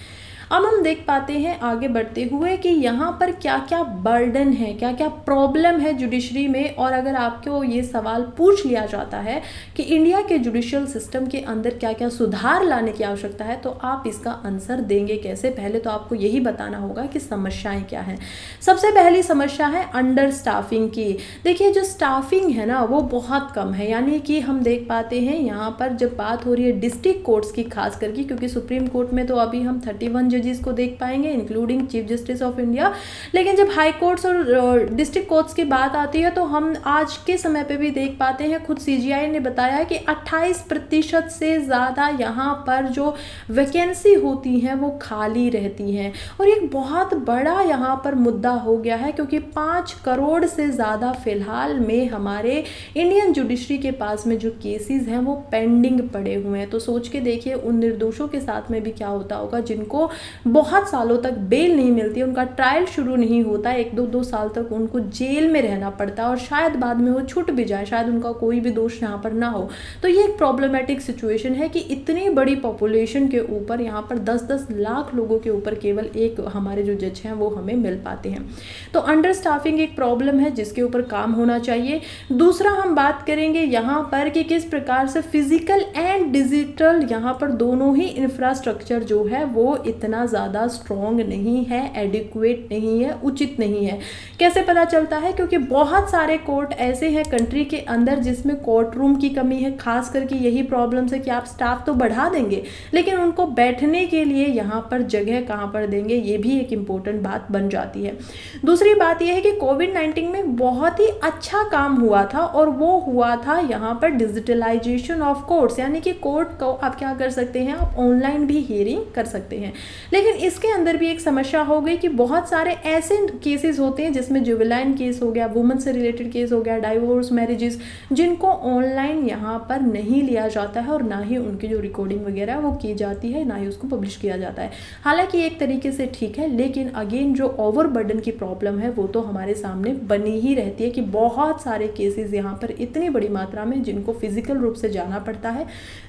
अब हम देख पाते हैं आगे बढ़ते हुए कि यहाँ पर क्या क्या बर्डन है, क्या क्या प्रॉब्लम है जुडिशरी में। और अगर आपको ये सवाल पूछ लिया जाता है कि इंडिया के जुडिशियल सिस्टम के अंदर क्या क्या सुधार लाने की आवश्यकता है, तो आप इसका आंसर देंगे कैसे? पहले तो आपको यही बताना होगा कि समस्याएं क्या हैं। सबसे पहली समस्या है अंडर स्टाफिंग की। देखिए, जो स्टाफिंग है ना वो बहुत कम है, यानी कि हम देख पाते हैं यहाँ पर जब बात हो रही है डिस्ट्रिक्ट कोर्ट्स की खास करके, क्योंकि सुप्रीम कोर्ट में तो अभी हम 31 जजेस को देख पाएंगे including chief justice of India, लेकिन जब हाई कोर्ट्स और डिस्ट्रिक्ट कोर्ट्स की बात आती है तो हम आज के समय पे भी देख पाते हैं, खुद सीजीआई ने बताया कि 28% से ज़्यादा यहाँ पर जो वैकेंसी होती हैं वो खाली रहती हैं। और एक बहुत बड़ा यहाँ पर मुद्दा हो गया है, क्योंकि 5 करोड़ से ज़्यादा फिलहाल में हमारे इंडियन जुडिशरी के पास में जो केसेस हैं वो पेंडिंग पड़े हुए हैं। तो सोच के देखिए उन निर्दोषों के साथ में भी क्या होता होगा जिनको बहुत सालों तक बेल नहीं मिलती, उनका ट्रायल शुरू नहीं होता, 1-2 साल तक उनको जेल में रहना पड़ता है और शायद बाद में वो छूट भी जाए, शायद उनका कोई भी दोष यहाँ पर ना हो। तो ये एक प्रॉब्लमेटिक सिचुएशन है कि इतनी बड़ी पॉपुलेशन के ऊपर यहाँ पर 10-10 लाख लोगों के ऊपर केवल एक हमारे जो जज हैं वो हमें मिल पाते हैं। तो अंडर स्टाफिंग एक प्रॉब्लम है जिसके ऊपर काम होना चाहिए। दूसरा हम बात करेंगे यहाँ पर कि किस प्रकार से फिजिकल एंड डिजिटल यहाँ पर दोनों ही इंफ्रास्ट्रक्चर जो है वो इतना ज़्यादा स्ट्रॉन्ग नहीं है, एडिक्वेट नहीं है, उचित नहीं है। कैसे पता चलता है? क्योंकि बहुत सारे कोर्ट ऐसे हैं कंट्री के अंदर जिसमें कोर्ट रूम की कमी है। खास करके यही प्रॉब्लम्स है कि आप स्टाफ तो बढ़ा देंगे लेकिन उनको बैठने के लिए यहाँ पर जगह कहाँ पर देंगे, ये भी एक इम्पोर्टेंट बात बन जाती है। दूसरी बात यह है कि कोविड-19 में बहुत ही अच्छा काम हुआ था और वो हुआ था यहाँ पर डिजिटलाइजेशन ऑफ कोर्ट्स, यानी कि कोर्ट को आप क्या कर सकते हैं, आप ऑनलाइन भी हियरिंग कर सकते हैं। लेकिन इसके अंदर भी एक समस्या हो गई कि बहुत सारे ऐसे केसेस होते हैं जिसमें जुवेनाइल केस हो गया, वुमेन से रिलेटेड केस हो गया, डाइवोर्स मैरिजेस, जिनको ऑनलाइन यहाँ पर नहीं लिया जाता है और ना ही उनकी जो रिकॉर्डिंग वगैरह है वो की जाती है, ना ही उसको पब्लिश किया जाता है। हालांकि एक तरीके से ठीक है, लेकिन अगेन जो ओवरबर्डन की प्रॉब्लम है वो तो हमारे सामने बनी ही रहती है कि बहुत सारे केसेस यहाँ पर इतनी बड़ी मात्रा में जिनको फिजिकल रूप से जाना पड़ता है।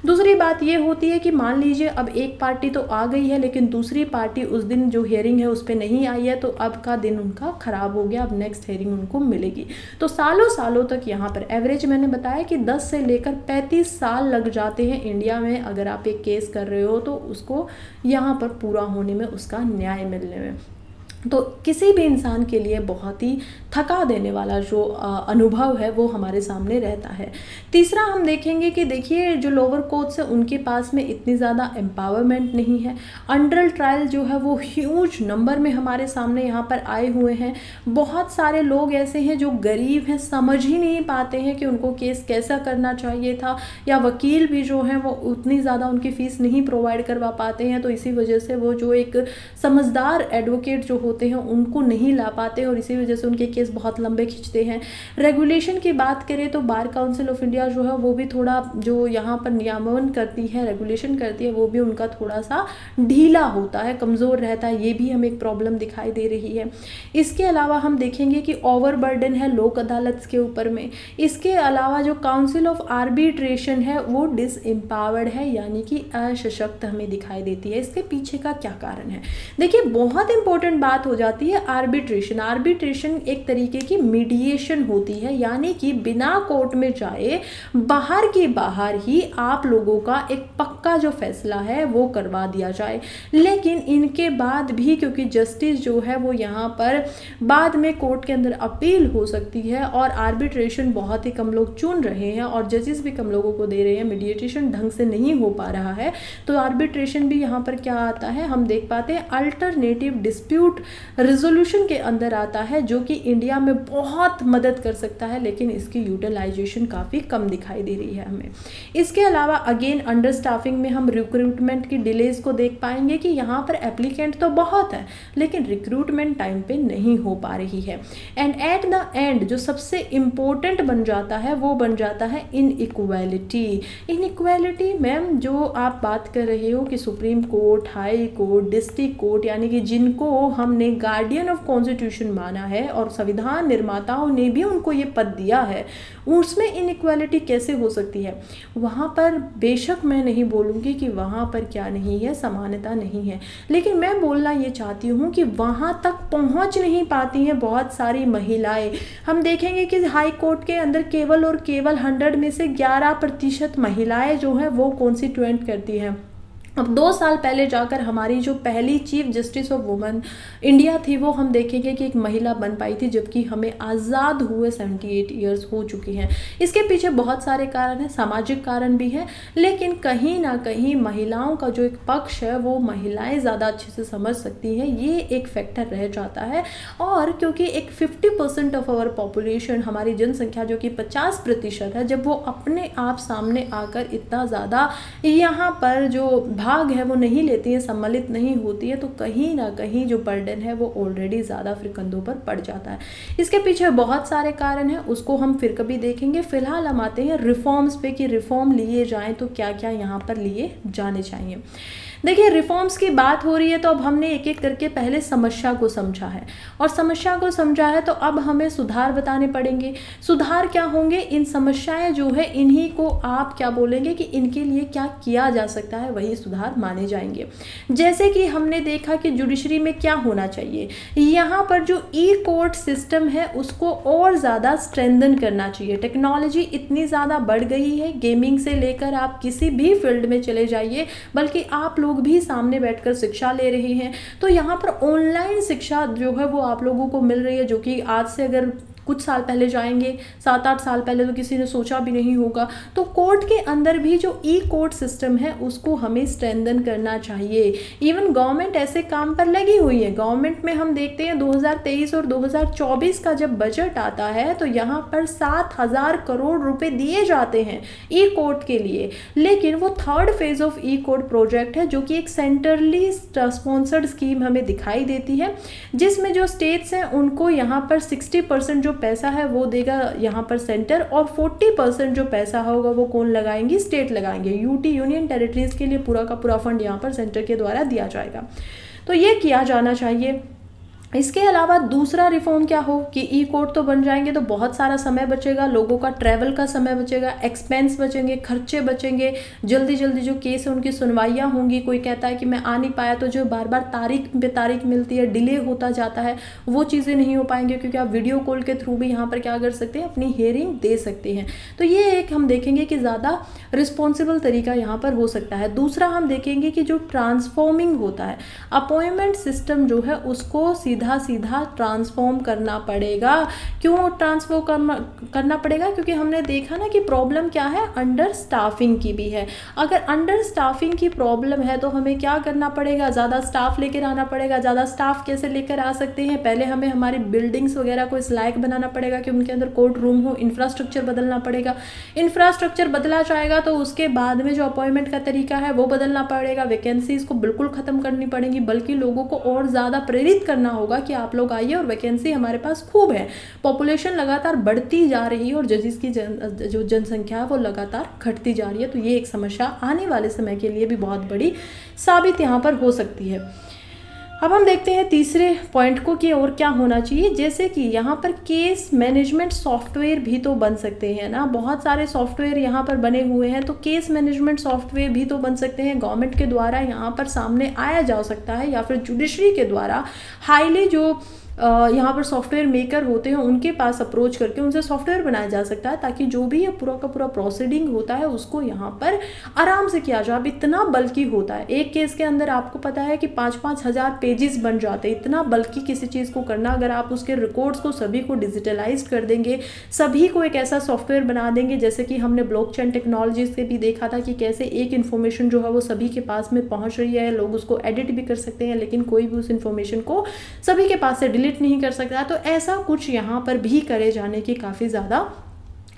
दूसरी बात ये होती है कि मान लीजिए अब एक पार्टी तो आ गई है लेकिन दूसरी पार्टी उस दिन जो हियरिंग है उस पर नहीं आई है, तो अब का दिन उनका खराब हो गया, अब नेक्स्ट हियरिंग उनको मिलेगी। तो सालों सालों तक यहाँ पर एवरेज मैंने बताया कि 10 से लेकर 35 साल लग जाते हैं इंडिया में। अगर आप एक केस कर रहे हो तो उसको यहाँ पर पूरा होने में, उसका न्याय मिलने में, तो किसी भी इंसान के लिए बहुत ही थका देने वाला जो अनुभव है वो हमारे सामने रहता है। तीसरा हम देखेंगे कि देखिए जो लोअर कोर्ट्स है उनके पास में इतनी ज़्यादा एम्पावरमेंट नहीं है। अंडर ट्रायल जो है वो ह्यूज नंबर में हमारे सामने यहाँ पर आए हुए हैं। बहुत सारे लोग ऐसे हैं जो गरीब हैं, समझ ही नहीं पाते हैं कि उनको केस कैसा करना चाहिए था, या वकील भी जो हैं वो उतनी ज़्यादा उनकी फ़ीस नहीं प्रोवाइड करवा पाते हैं। तो इसी वजह से वो जो एक समझदार एडवोकेट जो होते हैं उनको नहीं ला पाते और इसी वजह से उनके केस बहुत लंबे खींचते हैं। रेगुलेशन की बात करें तो बार काउंसिल ऑफ इंडिया जो है वो भी थोड़ा जो यहाँ पर नियमन करती है, रेगुलेशन करती है, वो भी उनका थोड़ा सा ढीला होता है, कमज़ोर रहता है। ये भी हमें एक प्रॉब्लम दिखाई दे रही है। इसके अलावा हम देखेंगे कि ओवरबर्डन है लोक अदालत के ऊपर में। इसके अलावा जो काउंसिल ऑफ आर्बिट्रेशन है वो डिसएम्पावर्ड है, यानी कि असशक्त हमें दिखाई देती है। इसके पीछे का क्या कारण है? देखिए बहुत इंपॉर्टेंट बात हो जाती है आर्बिट्रेशन। आर्बिट्रेशन एक तरीके की मीडिएशन होती है, यानी कि बिना कोर्ट में जाए बाहर के बाहर ही आप लोगों का एक पक्का जो फैसला है वो करवा दिया जाए। लेकिन इनके बाद भी क्योंकि जस्टिस जो है वो यहाँ पर बाद में कोर्ट के अंदर अपील हो सकती है और आर्बिट्रेशन बहुत ही कम लोग चुन रहे हैं और जजेस भी कम लोगों को दे रहे हैं, मीडिएशन ढंग से नहीं हो पा रहा है, तो आर्बिट्रेशन भी यहाँ पर क्या आता है हम देख पाते हैं अल्टरनेटिव डिस्प्यूट रिजोल्यूशन के अंदर आता है, जो कि इंडिया में बहुत मदद कर सकता है, लेकिन इसकी यूटिलाइजेशन काफ़ी कम दिखाई दे रही है हमें। इसके अलावा अगेन अंडर स्टाफिंग में हम रिक्रूटमेंट की डिलेज को देख पाएंगे कि यहाँ पर एप्लीकेंट तो बहुत है लेकिन रिक्रूटमेंट टाइम पे नहीं हो पा रही है। एंड एट द एंड जो सबसे इम्पोर्टेंट बन जाता है वो बन जाता है इनइक्वालिटी। इनइक्वालिटी मैम जो आप बात कर रहे हो कि supreme court, high court, district court, यानी कि जिनको हम हमने गार्डियन ऑफ कॉन्स्टिट्यूशन माना है और संविधान निर्माताओं ने भी उनको ये पद दिया है, उसमें इनइक्वालिटी कैसे हो सकती है? वहाँ पर बेशक मैं नहीं बोलूँगी कि वहाँ पर क्या नहीं है, समानता नहीं है, लेकिन मैं बोलना ये चाहती हूँ कि वहाँ तक पहुँच नहीं पाती हैं बहुत सारी महिलाएं। हम देखेंगे कि हाई कोर्ट के अंदर केवल और केवल 100 में से 11% महिलाएं जो हैं वो कॉन्स्टिट्यूएंट करती हैं। अब 2 साल पहले जाकर हमारी जो पहली chief justice of women India थी वो हम देखेंगे कि एक महिला बन पाई थी, जबकि हमें आज़ाद हुए 78 ईयर्स हो चुकी हैं। इसके पीछे बहुत सारे कारण हैं, सामाजिक कारण भी हैं, लेकिन कहीं ना कहीं महिलाओं का जो एक पक्ष है वो महिलाएं ज़्यादा अच्छे से समझ सकती हैं, ये एक फैक्टर रह जाता है। और क्योंकि एक 50% ऑफ आवर पॉपुलेशन, हमारी जनसंख्या जो कि 50% है, जब वो अपने आप सामने आकर इतना ज़्यादा यहाँ पर जो भाग है वो नहीं लेती है, सम्मिलित नहीं होती है, तो कहीं ना कहीं जो बर्डन है वो ऑलरेडी ज़्यादा फिर कंधों पर पड़ जाता है। इसके पीछे बहुत सारे कारण हैं, उसको हम फिर कभी देखेंगे। फिलहाल हम आते हैं रिफॉर्म्स पे कि रिफॉर्म लिए जाएं तो क्या क्या यहाँ पर लिए जाने चाहिए। देखिए, रिफॉर्म्स की बात हो रही है तो अब हमने एक एक करके पहले समस्या को समझा है, और समस्या को समझा है तो अब हमें सुधार बताने पड़ेंगे। सुधार क्या होंगे? इन समस्याएं जो है इन्हीं को आप क्या बोलेंगे कि इनके लिए क्या किया जा सकता है, वही सुधार माने जाएंगे। जैसे कि हमने देखा कि जुडिशरी में क्या होना चाहिए, यहाँ पर जो ई कोर्ट सिस्टम है उसको और ज़्यादा स्ट्रेंथन करना चाहिए। टेक्नोलॉजी इतनी ज़्यादा बढ़ गई है, गेमिंग से लेकर आप किसी भी फील्ड में चले जाइए, बल्कि आप लोग भी सामने बैठकर शिक्षा ले रहे हैं, तो यहाँ पर ऑनलाइन शिक्षा जो है वो आप लोगों को मिल रही है, जो कि आज से अगर कुछ साल पहले जाएंगे, 7-8 साल पहले, तो किसी ने सोचा भी नहीं होगा। तो कोर्ट के अंदर भी जो ई कोर्ट सिस्टम है उसको हमें स्ट्रेंथन करना चाहिए। इवन गवर्नमेंट ऐसे काम पर लगी हुई है। गवर्नमेंट में हम देखते हैं 2023 और 2024 का जब बजट आता है तो यहाँ पर 7,000 करोड़ रुपए दिए जाते हैं ई कोर्ट के लिए, लेकिन वो 3rd phase of E court project है, जो कि एक सेंट्रली स्पॉन्सर्ड स्कीम हमें दिखाई देती है, जिसमें जो स्टेट्स हैं उनको यहाँ पर 60% जो पैसा है वो देगा यहाँ पर सेंटर, और 40% जो पैसा होगा वो कौन लगाएंगे? स्टेट लगाएंगे। यूटी, यूनियन टेरिटरीज के लिए पूरा का पूरा फंड यहाँ पर सेंटर के द्वारा दिया जाएगा। तो ये किया जाना चाहिए। इसके अलावा दूसरा रिफॉर्म क्या हो कि ई कोर्ट तो बन जाएंगे तो बहुत सारा समय बचेगा, लोगों का ट्रैवल का समय बचेगा, एक्सपेंस बचेंगे, खर्चे बचेंगे, जल्दी जल्दी जो केस है उनकी सुनवाइयाँ होंगी। कोई कहता है कि मैं आ नहीं पाया, तो जो बार बार तारीख पे तारीख मिलती है, डिले होता जाता है, वो चीज़ें नहीं हो पाएंगे, क्योंकि आप वीडियो कॉल के थ्रू भी यहाँ पर क्या कर सकते हैं? अपनी हियरिंग दे सकते हैं। तो ये एक हम देखेंगे कि ज़्यादा रिस्पॉन्सिबल तरीका यहाँ पर हो सकता है। दूसरा हम देखेंगे कि जो ट्रांसफॉर्मिंग होता है, अपॉइंटमेंट सिस्टम जो है उसको सीधा ट्रांसफॉर्म करना पड़ेगा। क्यों ट्रांसफॉर्म करना पड़ेगा? क्योंकि हमने देखा ना कि प्रॉब्लम क्या है, अंडर स्टाफिंग की भी है। अगर अंडर स्टाफिंग की प्रॉब्लम है तो हमें क्या करना पड़ेगा? ज़्यादा स्टाफ लेकर आना पड़ेगा। ज़्यादा स्टाफ कैसे लेकर आ सकते हैं? पहले हमें हमारी बिल्डिंग्स वगैरह को इस लायक बनाना पड़ेगा कि उनके अंदर कोर्ट रूम हो, इंफ्रास्ट्रक्चर बदलना पड़ेगा। इंफ्रास्ट्रक्चर बदला जाएगा तो उसके बाद में जो अपॉइंटमेंट का तरीका है वो बदलना पड़ेगा। वैकेंसीज को बिल्कुल ख़त्म करनी पड़ेगी, बल्कि लोगों को और ज़्यादा प्रेरित करना होगा कि आप लोग आइए, और वैकेंसी हमारे पास खूब है। पॉपुलेशन लगातार बढ़ती जा रही है और जजेस की जो जनसंख्या है वो लगातार घटती जा रही है। तो ये एक समस्या आने वाले समय के लिए भी बहुत बड़ी साबित यहाँ पर हो सकती है। अब हम देखते हैं तीसरे पॉइंट को कि और क्या होना चाहिए। जैसे कि यहाँ पर केस मैनेजमेंट सॉफ्टवेयर भी तो बन सकते हैं ना, बहुत सारे सॉफ्टवेयर यहाँ पर बने हुए हैं, तो केस मैनेजमेंट सॉफ्टवेयर भी तो बन सकते हैं। गवर्नमेंट के द्वारा यहाँ पर सामने आया जा सकता है, या फिर जुडिशरी के द्वारा हाईली जो यहाँ पर सॉफ्टवेयर मेकर होते हैं उनके पास अप्रोच करके उनसे सॉफ्टवेयर बनाया जा सकता है, ताकि जो भी ये पूरा का पूरा प्रोसीडिंग होता है उसको यहाँ पर आराम से किया जाए। अब इतना बल्कि होता है, एक केस के अंदर आपको पता है कि 5-5 हज़ार पेजेस बन जाते हैं। इतना बल्कि किसी चीज़ को करना, अगर आप उसके रिकॉर्ड्स को सभी को डिजिटलाइज कर देंगे, सभी को एक ऐसा सॉफ्टवेयर बना देंगे, जैसे कि हमने ब्लॉकचेन टेक्नोलॉजी से भी देखा था कि कैसे एक इन्फॉर्मेशन जो है वो सभी के पास में पहुँच रही है, लोग उसको एडिट भी कर सकते हैं, लेकिन कोई भी उस इन्फॉर्मेशन को सभी के पास से नहीं कर सकता। तो ऐसा कुछ यहाँ पर भी करे जाने की काफ़ी ज़्यादा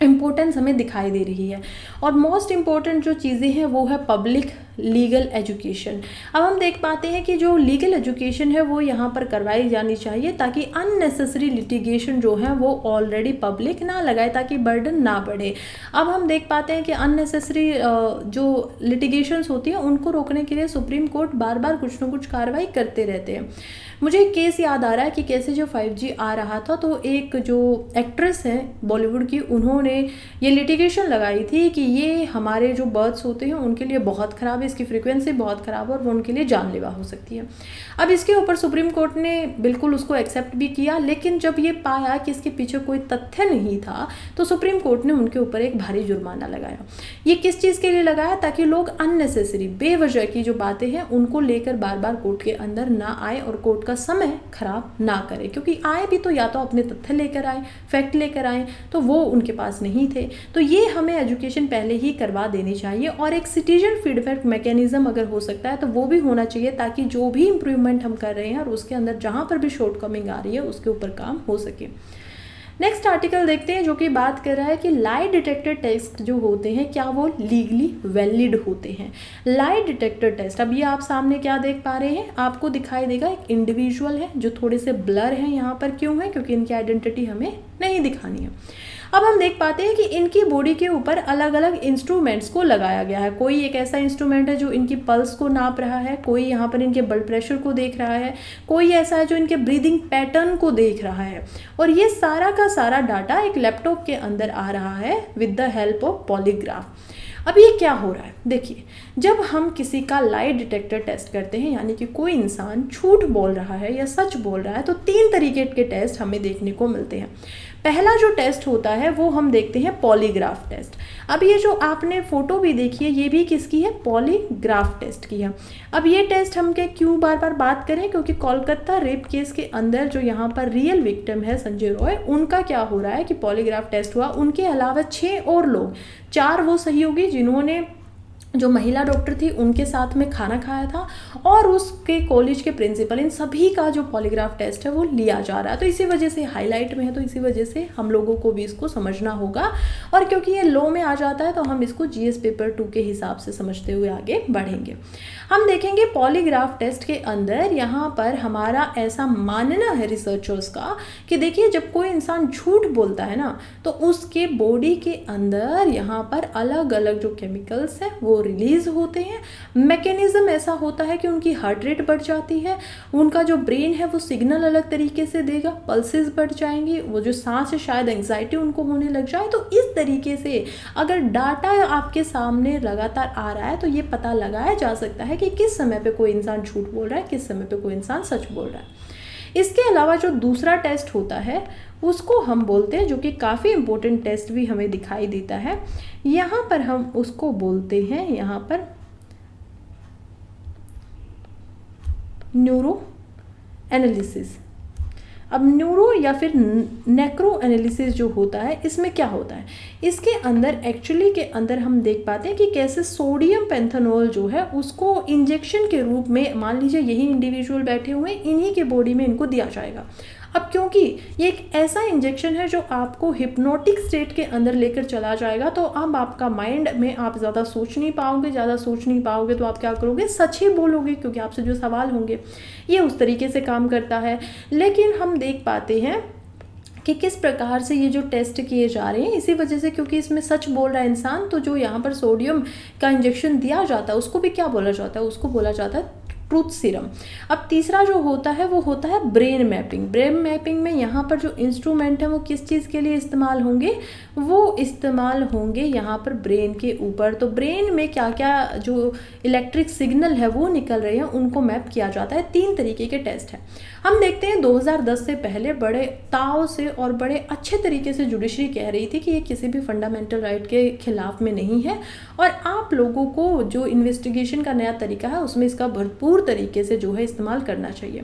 इम्पोर्टेंस हमें दिखाई दे रही है। और मोस्ट इम्पॉर्टेंट जो चीज़ें हैं वो है पब्लिक लीगल एजुकेशन। अब हम देख पाते हैं कि जो लीगल एजुकेशन है वो यहाँ पर करवाई जानी चाहिए ताकि अननेसेसरी लिटिगेशन जो है वो ऑलरेडी पब्लिक ना लगाए, ताकि बर्डन ना बढ़े। अब हम देख पाते हैं कि अननेसेसरी जो लिटिगेशंस होती हैं उनको रोकने के लिए सुप्रीम कोर्ट बार बार कुछ न कुछ कार्रवाई करते रहते हैं। मुझे एक केस याद आ रहा है कि कैसे जो 5G आ रहा था तो एक जो एक्ट्रेस है बॉलीवुड की, उन्होंने ये लिटिगेशन लगाई थी कि ये हमारे जो बर्ड्स होते हैं उनके लिए बहुत ख़राब है, इसकी फ्रीक्वेंसी बहुत ख़राब है और वो उनके लिए जानलेवा हो सकती है। अब इसके ऊपर सुप्रीम कोर्ट ने बिल्कुल उसको एक्सेप्ट भी किया, लेकिन जब ये पाया कि इसके पीछे कोई तथ्य नहीं था तो सुप्रीम कोर्ट ने उनके ऊपर एक भारी जुर्माना लगाया। ये किस चीज़ के लिए लगाया? ताकि लोग अननेसेसरी बेवजह की जो बातें हैं उनको लेकर बार बार कोर्ट के अंदर ना आए और कोर्ट का समय खराब ना करे, क्योंकि आए भी तो या तो अपने तथ्य लेकर आए, फैक्ट लेकर आए, तो वो उनके पास नहीं थे। तो ये हमें एजुकेशन पहले ही करवा देनी चाहिए और एक सिटीजन फीडबैक मैकेनिज्म अगर हो सकता है तो वो भी होना चाहिए, ताकि जो भी इम्प्रूवमेंट हम कर रहे हैं और उसके अंदर जहाँ पर भी शॉर्टकमिंग आ रही है उसके ऊपर काम हो सके। नेक्स्ट आर्टिकल देखते हैं जो कि बात कर रहा है कि लाई डिटेक्टर टेस्ट जो होते हैं क्या वो लीगली वैलिड होते हैं। लाई डिटेक्टर टेस्ट, अब ये आप सामने क्या देख पा रहे हैं, आपको दिखाई देगा एक इंडिविजुअल है जो थोड़े से ब्लर हैं यहाँ पर। क्यों है? क्योंकि इनकी आइडेंटिटी हमें नहीं दिखानी है। अब हम देख पाते हैं कि इनकी बॉडी के ऊपर अलग अलग इंस्ट्रूमेंट्स को लगाया गया है। कोई एक ऐसा इंस्ट्रूमेंट है जो इनकी पल्स को नाप रहा है, कोई यहाँ पर इनके ब्लड प्रेशर को देख रहा है, कोई ऐसा है जो इनके ब्रीदिंग पैटर्न को देख रहा है, और ये सारा का सारा डाटा एक लैपटॉप के अंदर आ रहा है with the help of polygraph. अब ये क्या हो रहा है? देखिए, जब हम किसी का लाई डिटेक्टर टेस्ट करते हैं, यानी कि कोई इंसान झूठ बोल रहा है या सच बोल रहा है, तो 3 तरीके के टेस्ट हमें देखने को मिलते हैं। पहला जो टेस्ट होता है वो हम देखते हैं पॉलीग्राफ टेस्ट। अब ये जो आपने फोटो भी देखी है ये भी किसकी है? पॉलीग्राफ टेस्ट की है। अब ये टेस्ट हम क्यों बार बार बात करें? क्योंकि कोलकाता रेप केस के अंदर जो यहाँ पर रियल विक्टिम है संजय रॉय, उनका क्या हो रहा है कि पॉलीग्राफ टेस्ट हुआ, उनके अलावा 6 और लोग, 4 वो सहयोगी जिन्होंने जो महिला डॉक्टर थी उनके साथ में खाना खाया था और उसके कॉलेज के प्रिंसिपल, इन सभी का जो पॉलीग्राफ टेस्ट है वो लिया जा रहा है। तो इसी वजह से हाईलाइट में है, तो इसी वजह से हम लोगों को भी इसको समझना होगा, और क्योंकि ये लॉ में आ जाता है तो हम इसको जीएस पेपर 2 के हिसाब से समझते हुए आगे बढ़ेंगे। हम देखेंगे पॉलीग्राफ टेस्ट के अंदर यहाँ पर हमारा ऐसा मानना है रिसर्चर्स का कि देखिए, जब कोई इंसान झूठ बोलता है ना तो उसके बॉडी के अंदर यहाँ पर अलग अलग जो केमिकल्स हैं वो रिलीज होते हैं। मैकेनिज्म ऐसा होता है कि उनकी हार्ट रेट बढ़ जाती है, उनका जो ब्रेन है वो सिग्नल अलग तरीके से देगा, पल्सेस बढ़ जाएंगी, वो जो सांस है शायद एंग्जाइटी उनको होने लग जाए। तो इस तरीके से अगर डाटा आपके सामने लगातार आ रहा है तो ये पता लगाया जा सकता है कि किस समय पे कोई इंसान झूठ बोल रहा है, किस समय पे कोई इंसान सच बोल रहा है। इसके अलावा जो दूसरा टेस्ट होता है उसको हम बोलते हैं, जो कि काफ़ी इम्पोर्टेंट टेस्ट भी हमें दिखाई देता है, यहाँ पर हम उसको बोलते हैं यहाँ पर न्यूरो एनालिसिस। अब न्यूरो या फिर नेक्रो एनालिसिस जो होता है, इसमें क्या होता है? इसके अंदर एक्चुअली के अंदर हम देख पाते हैं कि कैसे सोडियम पेंथेनॉल जो है उसको इंजेक्शन के रूप में, मान लीजिए यही इंडिविजुअल बैठे हुए हैं, इन्हीं के बॉडी में इनको दिया जाएगा। अब क्योंकि ये एक ऐसा इंजेक्शन है जो आपको हिप्नोटिक स्टेट के अंदर लेकर चला जाएगा, तो अब आपका माइंड में आप ज़्यादा सोच नहीं पाओगे, तो आप क्या करोगे? सच ही बोलोगे, क्योंकि आपसे जो सवाल होंगे ये उस तरीके से काम करता है। लेकिन हम देख पाते हैं कि किस प्रकार से ये जो टेस्ट किए जा रहे हैं, इसी वजह से, क्योंकि इसमें सच बोल रहा है इंसान, तो जो यहाँ पर सोडियम का इंजेक्शन दिया जाता है उसको भी क्या बोला जाता है? उसको बोला जाता है ट्रूथ सीरम। अब तीसरा जो होता है वो होता है ब्रेन मैपिंग। ब्रेन मैपिंग में यहाँ पर जो इंस्ट्रूमेंट है वो किस चीज़ के लिए इस्तेमाल होंगे? वो इस्तेमाल होंगे यहाँ पर ब्रेन के ऊपर। तो ब्रेन में क्या क्या जो इलेक्ट्रिक सिग्नल है वो निकल रहे हैं उनको मैप किया जाता है। 3 तरीके के टेस्ट हैं। हम देखते हैं 2010 से पहले बड़े ताव से और बड़े अच्छे तरीके से जुडिशरी कह रही थी कि ये किसी भी फंडामेंटल राइट के खिलाफ में नहीं है, और आप लोगों को जो इन्वेस्टिगेशन का नया तरीका है उसमें इसका भरपूर भरपूर तरीके से जो है इस्तेमाल करना चाहिए।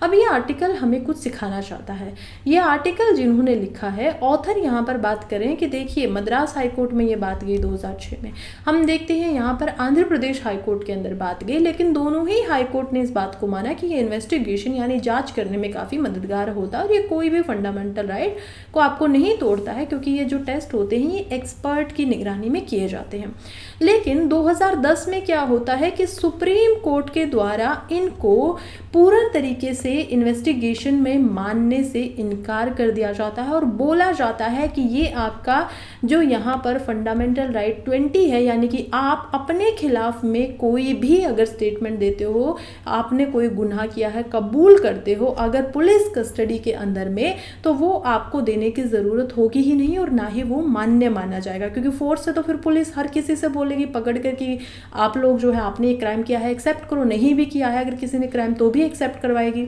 अब ये आर्टिकल हमें कुछ सिखाना चाहता है। ये आर्टिकल जिन्होंने लिखा है, ऑथर यहाँ पर बात करें कि देखिए मद्रास हाई कोर्ट में ये बात गई 2006 में, हम देखते हैं यहाँ पर आंध्र प्रदेश हाई कोर्ट के अंदर बात गई, लेकिन दोनों ही हाई कोर्ट ने इस बात को माना कि ये इन्वेस्टिगेशन यानी जांच करने में काफ़ी मददगार होता है और ये कोई भी फंडामेंटल राइट को आपको नहीं तोड़ता है, क्योंकि ये जो टेस्ट होते हैं ये एक्सपर्ट की निगरानी में किए जाते हैं। लेकिन 2010 में क्या होता है कि सुप्रीम कोर्ट के द्वारा इनको पूर्ण तरीके से इन्वेस्टिगेशन में मानने से इनकार कर दिया जाता है और बोला जाता है कि ये आपका जो यहाँ पर फंडामेंटल राइट 20 है, यानी कि आप अपने खिलाफ में कोई भी अगर स्टेटमेंट देते हो, आपने कोई गुनाह किया है, कबूल करते हो अगर पुलिस कस्टडी के अंदर में, तो वो आपको देने की ज़रूरत होगी ही नहीं और ना ही वो मान्य माना जाएगा, क्योंकि फोर्स से तो फिर पुलिस हर किसी से बोलेगी पकड़ कर कि आप लोग जो है आपने एक क्राइम किया है एक्सेप्ट करो, नहीं भी किया है अगर किसी ने क्राइम तो भी एक्सेप्ट करवाएगी।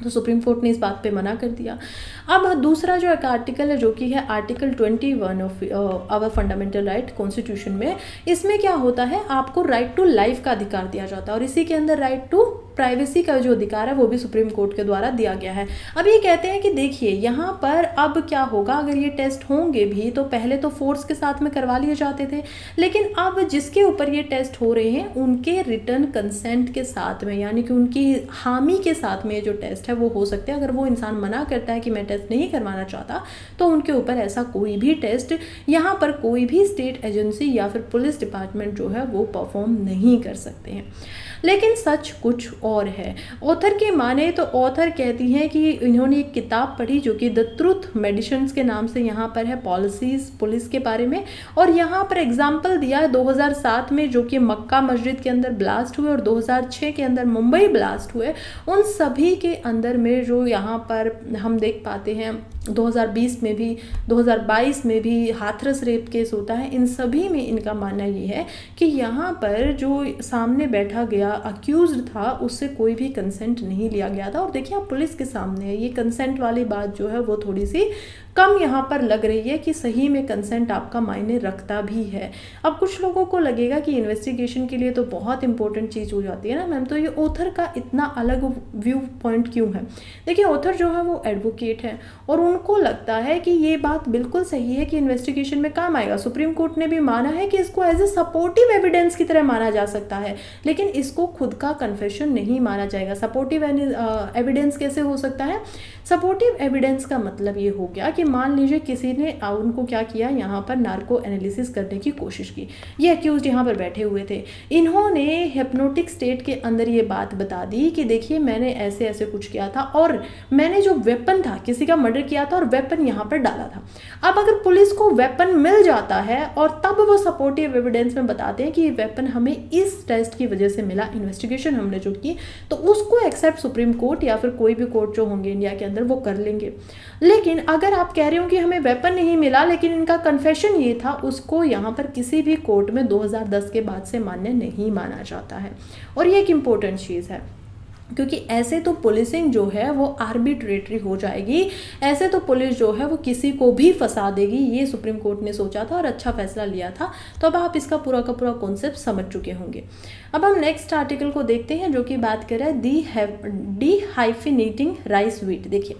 तो सुप्रीम कोर्ट ने इस बात पे मना कर दिया। अब दूसरा जो एक आर्टिकल है जो कि है article 21 of our fundamental right constitution में, इसमें क्या होता है आपको राइट टू लाइफ का अधिकार दिया जाता है और इसी के अंदर राइट टू प्राइवेसी का जो अधिकार है वो भी सुप्रीम कोर्ट के द्वारा दिया गया है। अब ये कहते हैं कि देखिए यहाँ पर अब क्या होगा, अगर ये टेस्ट होंगे भी तो पहले तो फोर्स के साथ में करवा लिए जाते थे, लेकिन अब जिसके ऊपर ये टेस्ट हो रहे हैं उनके रिटर्न कंसेंट के साथ में, यानी कि उनकी हामी के साथ में जो टेस्ट है वो हो सकते हैं। अगर वो इंसान मना करता है कि मैं टेस्ट नहीं करवाना चाहता तो उनके ऊपर ऐसा कोई भी टेस्ट यहाँ पर कोई भी स्टेट एजेंसी या फिर पुलिस डिपार्टमेंट जो है वो परफॉर्म नहीं कर सकते हैं। लेकिन सच कुछ और है। ऑथर की माने तो ऑथर कहती हैं कि इन्होंने एक किताब पढ़ी जो कि द ट्रूथ मेडिसिन्स के नाम से यहाँ पर है, पॉलिसीज पुलिस के बारे में, और यहाँ पर एग्जाम्पल दिया है 2007 में जो कि मक्का मस्जिद के अंदर ब्लास्ट हुए और 2006 के अंदर मुंबई ब्लास्ट हुए। उन सभी के अंदर में जो यहाँ पर हम देख पाते हैं 2020 में भी 2022 में भी हाथरस रेप केस होता है, इन सभी में इनका मानना ये है कि यहाँ पर जो सामने बैठा गया अक्यूज्ड था उससे कोई भी कंसेंट नहीं लिया गया था। और देखिए आप पुलिस के सामने है, ये कंसेंट वाली बात जो है वो थोड़ी सी कम यहाँ पर लग रही है कि सही में कंसेंट आपका मायने रखता भी है। अब कुछ लोगों को लगेगा कि इन्वेस्टिगेशन के लिए तो बहुत इंपॉर्टेंट चीज़ हो जाती है ना मैम, तो ये ऑथर का इतना अलग व्यू पॉइंट क्यों है। देखिए ऑथर जो है वो एडवोकेट है और उनको लगता है कि ये बात बिल्कुल सही है कि इन्वेस्टिगेशन में काम आएगा। सुप्रीम कोर्ट ने भी माना है कि इसको एज ए सपोर्टिव एविडेंस की तरह माना जा सकता है, लेकिन इसको खुद का कन्फेशन नहीं माना जाएगा। सपोर्टिव एविडेंस कैसे हो सकता है? सपोर्टिव एविडेंस का मतलब ये हो गया कि मान लीजिए किसी ने उनको क्या किया, यहाँ पर नार्को एनालिसिस करने की कोशिश की, ये अक्यूज्ड यहाँ पर बैठे हुए थे, इन्होंने हिप्नोटिक स्टेट के अंदर ये बात बता दी कि देखिए मैंने ऐसे ऐसे कुछ किया था और मैंने जो वेपन था किसी का मर्डर किया था और वेपन यहाँ पर डाला था। अब अगर पुलिस को वेपन मिल जाता है और तब वो सपोर्टिव एविडेंस में बताते हैं कि ये वेपन हमें इस टेस्ट की वजह से मिला, इन्वेस्टिगेशन हमने जो की, तो उसको एक्सेप्ट सुप्रीम कोर्ट या फिर कोई भी कोर्ट जो होंगे इंडिया के अंदर वो कर लेंगे। लेकिन अगर आप कह रहे हो कि हमें वेपन नहीं मिला लेकिन इनका कन्फेशन ये था, उसको यहाँ पर किसी भी कोर्ट में 2010 के बाद से मान्य नहीं माना जाता है। और ये एक इम्पोर्टेंट चीज़ है क्योंकि ऐसे तो पुलिसिंग जो है वो आर्बिट्रेटरी हो जाएगी, ऐसे तो पुलिस जो है वो किसी को भी फंसा देगी। ये सुप्रीम कोर्ट ने सोचा था और अच्छा फैसला लिया था। तो अब आप इसका पूरा का पूरा कॉन्सेप्ट समझ चुके होंगे। अब हम नेक्स्ट आर्टिकल को देखते हैं जो कि बात कर रहा है डिहाइफिनेटिंग राइस व्हीट। देखिए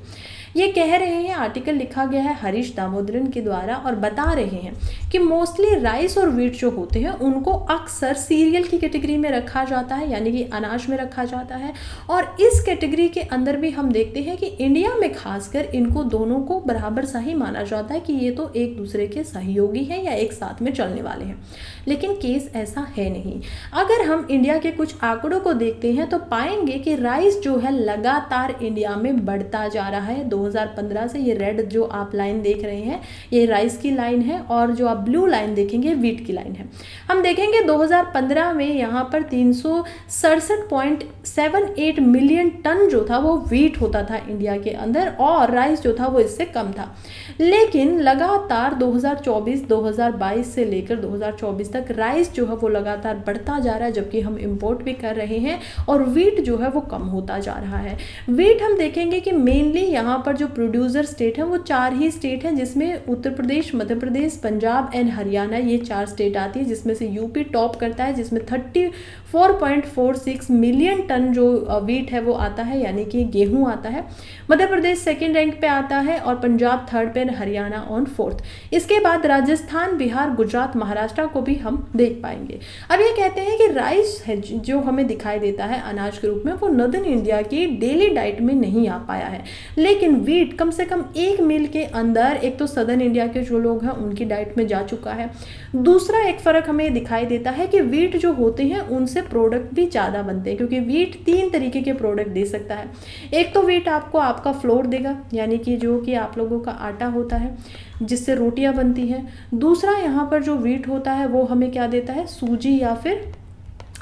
ये कह रहे हैं, आर्टिकल लिखा गया है हरीश दामोदरन के द्वारा और बता रहे हैं कि मोस्टली राइस और व्हीट जो होते हैं उनको अक्सर सीरियल की कैटेगरी में रखा जाता है, यानी कि अनाज में रखा जाता है। और इस कैटेगरी के अंदर भी हम देखते हैं कि इंडिया में खासकर इनको दोनों को बराबर सा ही माना जाता है कि ये तो एक दूसरे के सहयोगी हैं या एक साथ में चलने वाले हैं। लेकिन केस ऐसा है नहीं। अगर हम इंडिया के कुछ आंकड़ों को देखते हैं तो पाएंगे कि राइस जो है लगातार इंडिया में बढ़ता जा रहा है 2015 से। ये रेड जो आप लाइन देख रहे हैं ये राइस की लाइन है और जो आप ब्लू लाइन देखेंगे व्हीट की लाइन है। हम देखेंगे 2015 में यहाँ पर 367.78 मिलियन टन जो था वो व्हीट होता था इंडिया के अंदर और राइस जो था वो इससे कम था। लेकिन लगातार 2024-2022 से लेकर 2024 तक राइस जो है वो लगातार बढ़ता जा रहा है, जबकि हम इंपोर्ट भी कर रहे हैं और व्हीट जो है वो कम होता जा रहा है। व्हीट हम देखेंगे कि मेनली यहाँ पर पर जो प्रोड्यूसर स्टेट हैं वो 4 ही स्टेट हैं, जिसमें उत्तर प्रदेश, मध्य प्रदेश, पंजाब एंड हरियाणा, ये 4 स्टेट आती है, जिसमें से यूपी टॉप करता है, जिसमें 34.46 मिलियन टन जो वीट है वो आता है, यानी कि गेहूं आता है। मध्य प्रदेश सेकेंड रैंक पे आता है और पंजाब थर्ड पे, हरियाणा ऑन फोर्थ। इसके बाद राजस्थान, बिहार, गुजरात, महाराष्ट्र को भी हम देख पाएंगे। अब ये कहते हैं कि राइस है जो हमें दिखाई देता है अनाज के रूप में, वो नॉर्दर्न इंडिया की डेली डाइट में नहीं आ पाया है, लेकिन वीट कम से कम 1 मील के अंदर एक तो सदर्न इंडिया के जो लोग हैं उनकी डाइट में जा चुका है। दूसरा एक फ़र्क हमें दिखाई देता है कि वीट जो होते हैं उनसे प्रोडक्ट भी ज़्यादा बनते हैं, क्योंकि वीट 3 तरीके के प्रोडक्ट दे सकता है। एक तो वीट आपको आपका फ्लोर देगा, यानी कि जो कि आप लोगों का आटा होता है जिससे रोटियां बनती हैं। दूसरा यहाँ पर जो वीट होता है वो हमें क्या देता है, सूजी या फिर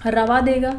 रवा देगा।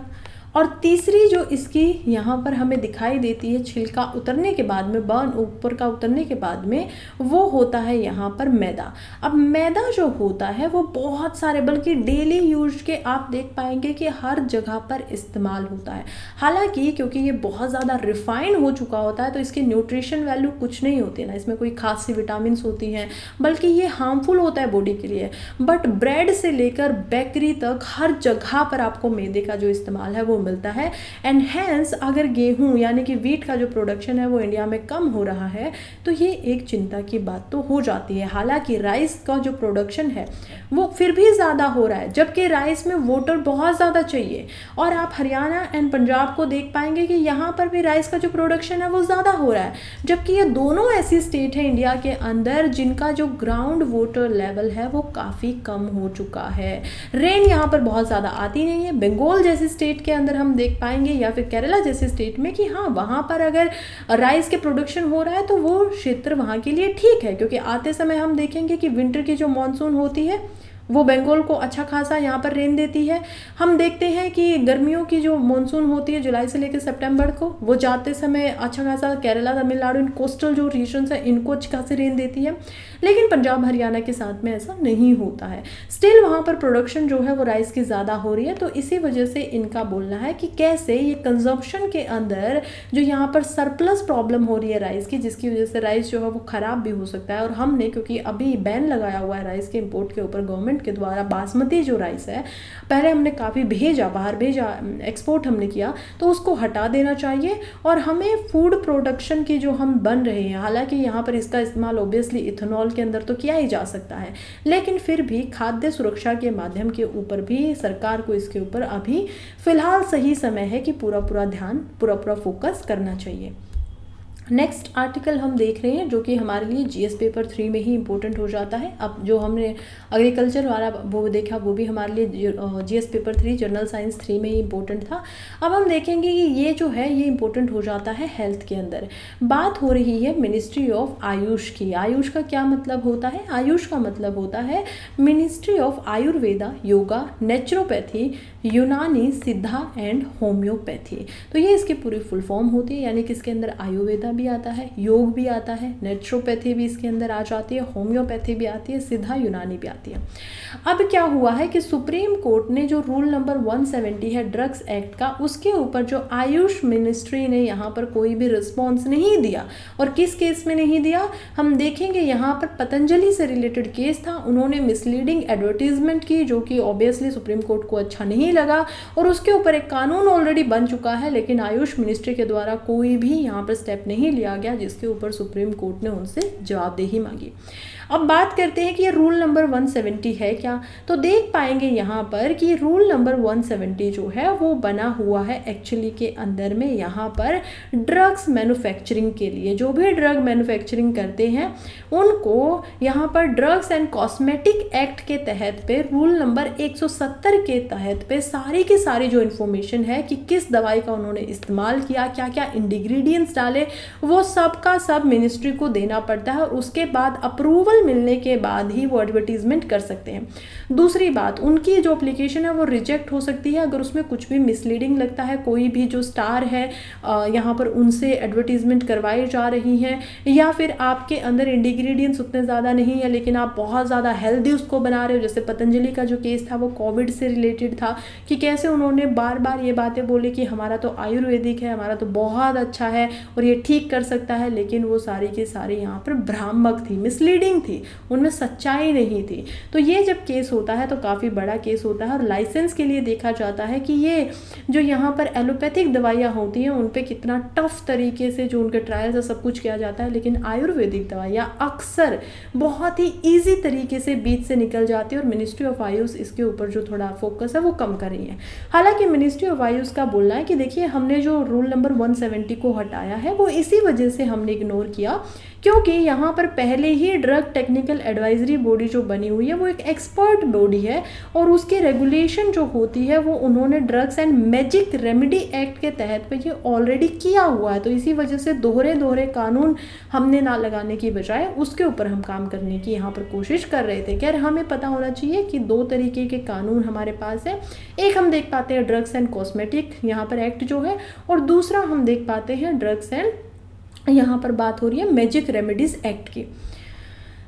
और तीसरी जो इसकी यहाँ पर हमें दिखाई देती है छिलका उतरने के बाद में, बर्न ऊपर का उतरने के बाद में, वो होता है यहाँ पर मैदा। अब मैदा जो होता है वो बहुत सारे, बल्कि डेली यूज के आप देख पाएंगे कि हर जगह पर इस्तेमाल होता है। हालांकि क्योंकि ये बहुत ज़्यादा रिफाइंड हो चुका होता है तो इसकी न्यूट्रिशन वैल्यू कुछ नहीं होती ना, इसमें कोई खास सी विटामिन होती हैं, बल्कि ये हार्मफुल होता है बॉडी के लिए। बट ब्रेड से लेकर बेकरी तक हर जगह पर आपको मैदे का जो इस्तेमाल है वो मिलता है। एंड हैंस अगर गेहूं यानी कि वीट का जो प्रोडक्शन है वो इंडिया में कम हो रहा है तो ये एक चिंता की बात तो हो जाती है। हालांकि राइस का जो प्रोडक्शन है वो फिर भी ज़्यादा हो रहा है, जबकि राइस में वाटर बहुत ज़्यादा चाहिए। और आप हरियाणा एंड पंजाब को देख पाएंगे कि यहाँ पर भी राइस का जो प्रोडक्शन है वो ज़्यादा हो रहा है, जबकि ये दोनों ऐसी स्टेट है इंडिया के अंदर जिनका जो ग्राउंड वाटर लेवल है वो काफ़ी कम हो चुका है। रेन यहाँ पर बहुत ज़्यादा आती नहीं है। बंगाल जैसी स्टेट के अंदर हम देख पाएंगे या फिर केरला जैसे स्टेट में कि हाँ वहाँ पर अगर राइस के प्रोडक्शन हो रहा है तो वो क्षेत्र वहाँ के लिए ठीक है, क्योंकि आते समय हम देखेंगे कि विंटर की जो मॉनसून होती है वो बंगाल को अच्छा खासा यहाँ पर रेन देती है। हम देखते हैं कि गर्मियों की जो मॉनसून होती है जुलाई से लेकर सितंबर को, वो जाते समय अच्छा खासा केरला, तमिलनाडु, इन कोस्टल जो रीजन्स है इनको अच्छी खासी रेन देती है। लेकिन पंजाब हरियाणा के साथ में ऐसा नहीं होता है। स्टिल वहाँ पर प्रोडक्शन जो है वो राइस की ज़्यादा हो रही है। तो इसी वजह से इनका बोलना है कि कैसे ये कंजम्पशन के अंदर जो यहाँ पर सरप्लस प्रॉब्लम हो रही है राइस की, जिसकी वजह से राइस जो है वो ख़राब भी हो सकता है। और हमने क्योंकि अभी बैन लगाया हुआ है राइस के इम्पोर्ट के ऊपर गवर्नमेंट के द्वारा, बासमती जो राइस है पहले हमने काफ़ी बाहर भेजा, एक्सपोर्ट हमने किया, तो उसको हटा देना चाहिए। और हमें फूड प्रोडक्शन की जो हम बन रहे हैं, हालांकि यहाँ पर इसका इस्तेमाल ऑब्वियसली इथेनॉल के अंदर तो किया ही जा सकता है, लेकिन फिर भी खाद्य सुरक्षा के माध्यम के ऊपर भी सरकार को इसके ऊपर अभी फिलहाल सही समय है कि पूरा ध्यान, पूरा फोकस करना चाहिए। नेक्स्ट आर्टिकल हम देख रहे हैं जो कि हमारे लिए जीएस पेपर 3 में ही इंपॉर्टेंट हो जाता है। अब जो हमने एग्रीकल्चर वाला वो देखा वो भी हमारे लिए जीएस पेपर 3 जनरल साइंस 3 में ही इंपॉर्टेंट था। अब हम देखेंगे कि ये जो है ये इंपॉर्टेंट हो जाता है हेल्थ के अंदर। बात हो रही है मिनिस्ट्री ऑफ आयुष की। आयुष का क्या मतलब होता है? आयुष का मतलब होता है ministry of Ayurveda, yoga, naturopathy, यूनानी, सिद्धा एंड होम्योपैथी। तो ये इसकी पूरी फुल फॉर्म होती है, यानी कि इसके अंदर आयुर्वेदा भी आता है, योग भी आता है, नेचुरोपैथी भी इसके अंदर आ जाती है, होम्योपैथी भी आती है, सिद्धा यूनानी भी आती है। अब क्या हुआ है कि सुप्रीम कोर्ट ने जो रूल नंबर 170 है ड्रग्स एक्ट का, उसके ऊपर जो आयुष मिनिस्ट्री ने यहाँ पर कोई भी रिस्पॉन्स नहीं दिया। और किस केस में नहीं दिया हम देखेंगे, यहाँ पर पतंजलि से रिलेटेड केस था। उन्होंने मिसलीडिंग एडवर्टीजमेंट की जो कि ऑब्वियसली सुप्रीम कोर्ट को अच्छा नहीं लगा और उसके ऊपर एक कानून ऑलरेडी बन चुका है, लेकिन आयुष मिनिस्ट्री के द्वारा कोई भी यहाँ पर स्टेप नहीं लिया गया जिसके ऊपर सुप्रीम कोर्ट ने उनसे जवाबदेही मांगी। अब बात करते हैं कि ये रूल नंबर 170 है क्या, तो देख पाएंगे यहाँ पर कि रूल नंबर 170 जो है वो बना हुआ है एक्चुअली के अंदर में यहाँ पर ड्रग्स मैन्युफैक्चरिंग के लिए। जो भी ड्रग मैन्युफैक्चरिंग करते हैं उनको यहाँ पर ड्रग्स एंड कॉस्मेटिक एक्ट के तहत पे रूल नंबर 170 के तहत पे सारी की सारी जो इन्फॉर्मेशन है कि किस दवाई का उन्होंने इस्तेमाल किया, क्या क्या इंग्रेडिएंट्स डाले, वो सब का सब मिनिस्ट्री को देना पड़ता है। और उसके बाद अप्रूवल मिलने के बाद ही वो एडवर्टीजमेंट कर सकते हैं। दूसरी बात, उनकी जो एप्लीकेशन है वो रिजेक्ट हो सकती है अगर उसमें कुछ भी मिसलीडिंग लगता है, कोई भी जो स्टार है यहाँ पर उनसे एडवर्टीजमेंट करवाई जा रही हैं, या फिर आपके अंदर इंग्रेडिएंट्स उतने ज़्यादा नहीं है लेकिन आप बहुत ज़्यादा हेल्दी उसको बना रहे हो। जैसे पतंजलि का जो केस था वो कोविड से रिलेटेड था कि कैसे उन्होंने बार बार ये बातें बोली कि हमारा तो आयुर्वेदिक है, हमारा तो बहुत अच्छा है और ये ठीक ठीक कर सकता है, लेकिन वो सारी की सारी यहाँ पर भ्रामक थी, मिसलीडिंग थी, उनमें सच्चाई नहीं थी। तो ये जब केस होता है तो काफ़ी बड़ा केस होता है और लाइसेंस के लिए देखा जाता है कि ये जो यहाँ पर एलोपैथिक दवाइयाँ होती हैं उन पे कितना टफ तरीके से जो उनके ट्रायल्स है सब कुछ किया जाता है, लेकिन आयुर्वेदिक दवाइयाँ अक्सर बहुत ही ईजी तरीके से बीच से निकल जाती है और मिनिस्ट्री ऑफ आयुष इसके ऊपर जो थोड़ा फोकस है वो कम कर रही है। हालांकि मिनिस्ट्री ऑफ आयुष का बोलना है कि देखिए हमने जो रूल नंबर 170 को हटाया है वो इसी वजह से हमने इग्नोर किया क्योंकि यहाँ पर पहले ही ड्रग टेक्निकल एडवाइजरी बॉडी जो बनी हुई है वो एक एक्सपर्ट बॉडी है और उसके रेगुलेशन जो होती है वो उन्होंने drugs and magic remedy act के तहत पे ये ऑलरेडी किया हुआ है। तो इसी वजह से दोहरे कानून हमने ना लगाने की बजाय उसके ऊपर हम काम करने की यहाँ पर कोशिश कर रहे थे। खैर हमें पता होना चाहिए कि दो तरीके के कानून हमारे पास है, एक हम देख पाते हैं ड्रग्स एंड कॉस्मेटिक यहाँ पर एक्ट जो है, और दूसरा हम देख पाते हैं ड्रग्स एंड यहाँ पर बात हो रही है मैजिक रेमेडीज एक्ट की।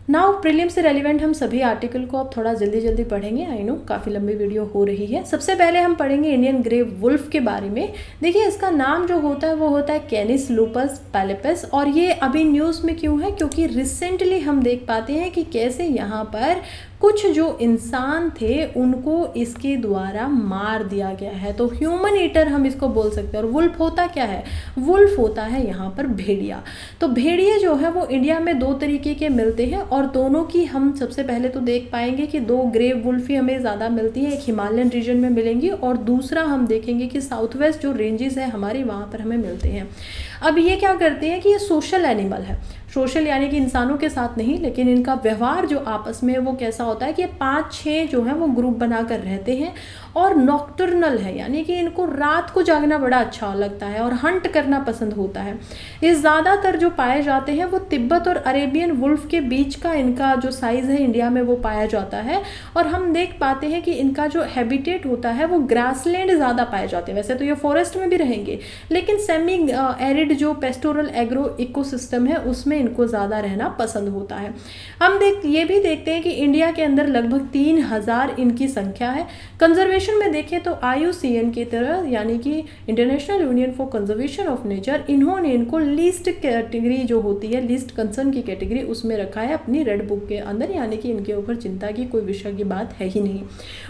नाउ प्रीलिम से रेलिवेंट हम सभी आर्टिकल को अब थोड़ा जल्दी पढ़ेंगे, आई नो काफ़ी लंबी वीडियो हो रही है। सबसे पहले हम पढ़ेंगे इंडियन ग्रे वुल्फ के बारे में। देखिए इसका नाम जो होता है वो होता है कैनिस लूपस पैलेपस, और ये अभी न्यूज़ में क्यों है क्योंकि रिसेंटली हम देख पाते हैं कि कैसे यहाँ पर कुछ जो इंसान थे उनको इसके द्वारा मार दिया गया है। तो ह्यूमन ईटर हम इसको बोल सकते हैं। और वुल्फ होता क्या है, वुल्फ होता है यहाँ पर भेड़िया। तो भेड़िए जो है वो इंडिया में दो तरीके के मिलते हैं और दोनों की हम सबसे पहले तो देख पाएंगे कि दो ग्रे वुल्फ ही हमें ज़्यादा मिलती है, एक हिमालयन रीजन में मिलेंगी और दूसरा हम देखेंगे कि साउथ वेस्ट जो रेंजेस है हमारे वहाँ पर हमें मिलते हैं। अब ये क्या करते हैं कि ये सोशल एनिमल है, सोशल यानी कि इंसानों के साथ नहीं, लेकिन इनका व्यवहार जो आपस में वो कैसा होता है कि 5-6 जो है वो ग्रुप बनाकर रहते हैं और नॉक्टर्नल है, यानी कि इनको रात को जागना बड़ा अच्छा लगता है और हंट करना पसंद होता है। ये ज़्यादातर जो पाए जाते हैं वो तिब्बत और अरेबियन वुल्फ के बीच का इनका जो साइज़ है इंडिया में वो पाया जाता है। और हम देख पाते हैं कि इनका जो हैबिटेट होता है वो ग्रासलैंड ज़्यादा पाए जाते हैं। वैसे तो ये फॉरेस्ट में भी रहेंगे, लेकिन सेमी एरिड जो पेस्टोरल एग्रो इकोसिस्टम है उसमें इनको ज़्यादा रहना पसंद होता है। हम ये भी देखते हैं कि इंडिया के अंदर लगभग 3000 इनकी संख्या है। कंजर्वेशन में देखें तो IUCN की तरह यानी कि international union for conservation of nature, इन्होंने इनको लीस्ट कैटेगरी जो होती है, लीस्ट कंसर्न की कैटेगरी, उसमें रखा है अपनी रेड बुक के अंदर, यानी कि इनके ऊपर चिंता की कोई विषय की बात है ही नहीं।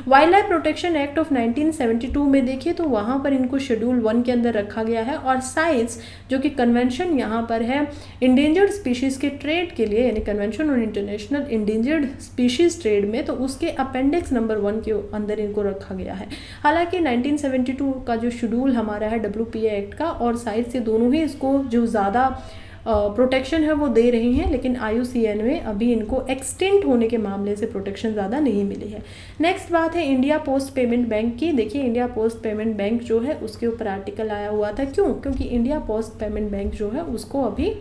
Wild life protection act of 1972 में देखें तो वहाँ पर इनको शेड्यूल 1 के अंदर रखा गया है। और साइट्स जो कि कन्वेंशन यहाँ पर है इंडेंजर्ड स्पीशीज़ के ट्रेड के लिए, यानी convention on international endangered species trade में, तो उसके अपेंडिक्स नंबर 1 के अंदर इनको रखा गया है। हालांकि 1972 का जो शेड्यूल हमारा है WPA एक्ट का और साइट से दोनों ही इसको जो ज़्यादा प्रोटेक्शन है वो दे रही हैं, लेकिन IUCN में अभी इनको एक्सटेंट होने के मामले से प्रोटेक्शन ज़्यादा नहीं मिली है। नेक्स्ट बात है इंडिया पोस्ट पेमेंट बैंक की। देखिए इंडिया पोस्ट पेमेंट बैंक जो है उसके ऊपर आर्टिकल आया हुआ था, क्यों? क्योंकि इंडिया पोस्ट पेमेंट बैंक जो है उसको अभी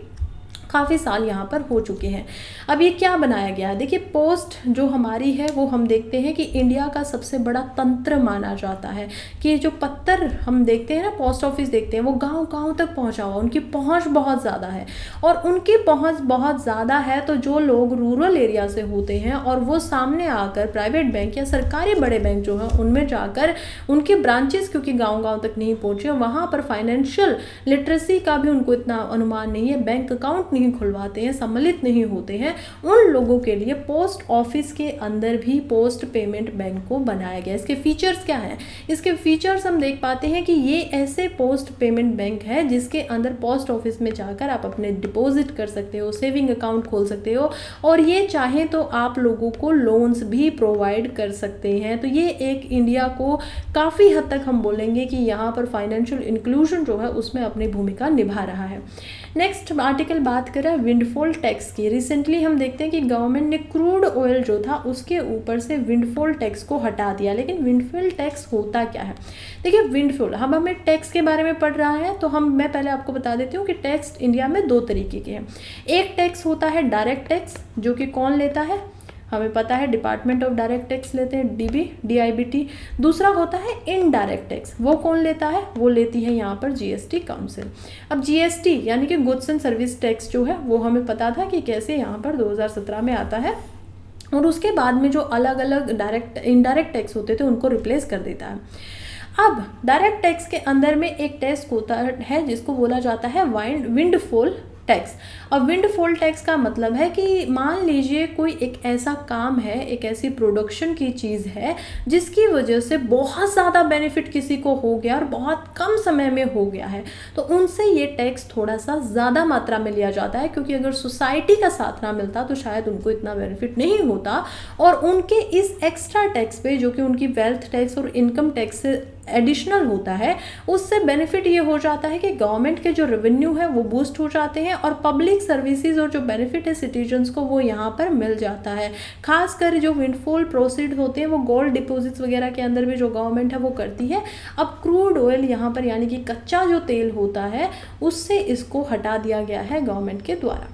काफ़ी साल यहाँ पर हो चुके हैं। अब ये क्या बनाया गया है, देखिए पोस्ट जो हमारी है वो हम देखते हैं कि इंडिया का सबसे बड़ा तंत्र माना जाता है कि जो पत्तर हम देखते हैं ना, पोस्ट ऑफिस देखते हैं, वो गांव-गांव तक पहुँचा हुआ, उनकी पहुँच बहुत ज़्यादा है। और उनकी पहुँच बहुत ज़्यादा है तो जो लोग रूरल एरिया से होते हैं और वो सामने आकर प्राइवेट बैंक या सरकारी बड़े बैंक जो हैं उनमें जाकर उनके ब्रांचेस क्योंकि गाँव-गाँव तक नहीं पहुँचे, वहाँ पर फाइनेंशियल लिटरेसी का भी उनको इतना अनुमान नहीं है, बैंक अकाउंट खुलवाते हैं, सम्मिलित नहीं होते हैं, उन लोगों के लिए पोस्ट ऑफिस के अंदर भी पोस्ट पेमेंट बैंक को बनाया गया। इसके फीचर्स क्या हैं? इसके फीचर्स हम देख पाते हैं कि ये ऐसे पोस्ट पेमेंट बैंक है जिसके अंदर पोस्ट ऑफिस में जाकर आप अपने डिपॉजिट कर सकते हो, सेविंग अकाउंट खोल सकते हो और ये चाहे तो आप लोगों को लोन्स भी प्रोवाइड कर सकते हैं। तो ये एक इंडिया को काफ़ी हद तक हम बोलेंगे कि यहाँ पर फाइनेंशियल इंक्लूजन जो है उसमें अपनी भूमिका निभा रहा है। नेक्स्ट आर्टिकल बात करें विंडफॉल टैक्स की। रिसेंटली हम देखते हैं कि गवर्नमेंट ने क्रूड ऑयल जो था उसके ऊपर से विंडफॉल टैक्स को हटा दिया। लेकिन विंडफॉल टैक्स होता क्या है? देखिए विंडफॉल, हम हमें टैक्स के बारे में पढ़ रहा है तो मैं पहले आपको बता देती हूँ कि टैक्स इंडिया में दो तरीके के हैं। एक टैक्स होता है डायरेक्ट टैक्स, जो कि कौन लेता है? हमें पता है डिपार्टमेंट ऑफ डायरेक्ट टैक्स लेते हैं, DIBT। दूसरा होता है इनडायरेक्ट टैक्स, वो कौन लेता है? वो लेती है यहाँ पर GST काउंसिल। अब GST यानी कि गुड्स एंड सर्विस टैक्स जो है वो हमें पता था कि कैसे यहाँ पर 2017 में आता है और उसके बाद में जो अलग अलग डायरेक्ट इनडायरेक्ट टैक्स होते थे उनको रिप्लेस कर देता है। अब डायरेक्ट टैक्स के अंदर में एक टैक्स होता है जिसको बोला जाता है विंडफॉल टैक्स। और विंडफॉल टैक्स का मतलब है कि मान लीजिए कोई एक ऐसा काम है, एक ऐसी प्रोडक्शन की चीज़ है जिसकी वजह से बहुत ज़्यादा बेनिफिट किसी को हो गया और बहुत कम समय में हो गया है, तो उनसे ये टैक्स थोड़ा सा ज़्यादा मात्रा में लिया जाता है, क्योंकि अगर सोसाइटी का साथ ना मिलता तो शायद उनको इतना बेनिफिट नहीं होता। और उनके इस एक्स्ट्रा टैक्स पे, जो कि उनकी वेल्थ टैक्स और इनकम टैक्स से एडिशनल होता है, उससे बेनिफिट ये हो जाता है कि गवर्नमेंट के जो रेवेन्यू है वो बूस्ट हो जाते हैं और पब्लिक सर्विसेज और जो बेनिफिट है सिटीजन्स को वो यहाँ पर मिल जाता है। खासकर जो विंडफॉल प्रोसीड होते हैं वो गोल्ड डिपॉजिट्स वगैरह के अंदर भी जो गवर्नमेंट है वो करती है। अब क्रूड ऑयल यहाँ पर यानी कि कच्चा जो तेल होता है उससे इसको हटा दिया गया है गवर्नमेंट के द्वारा।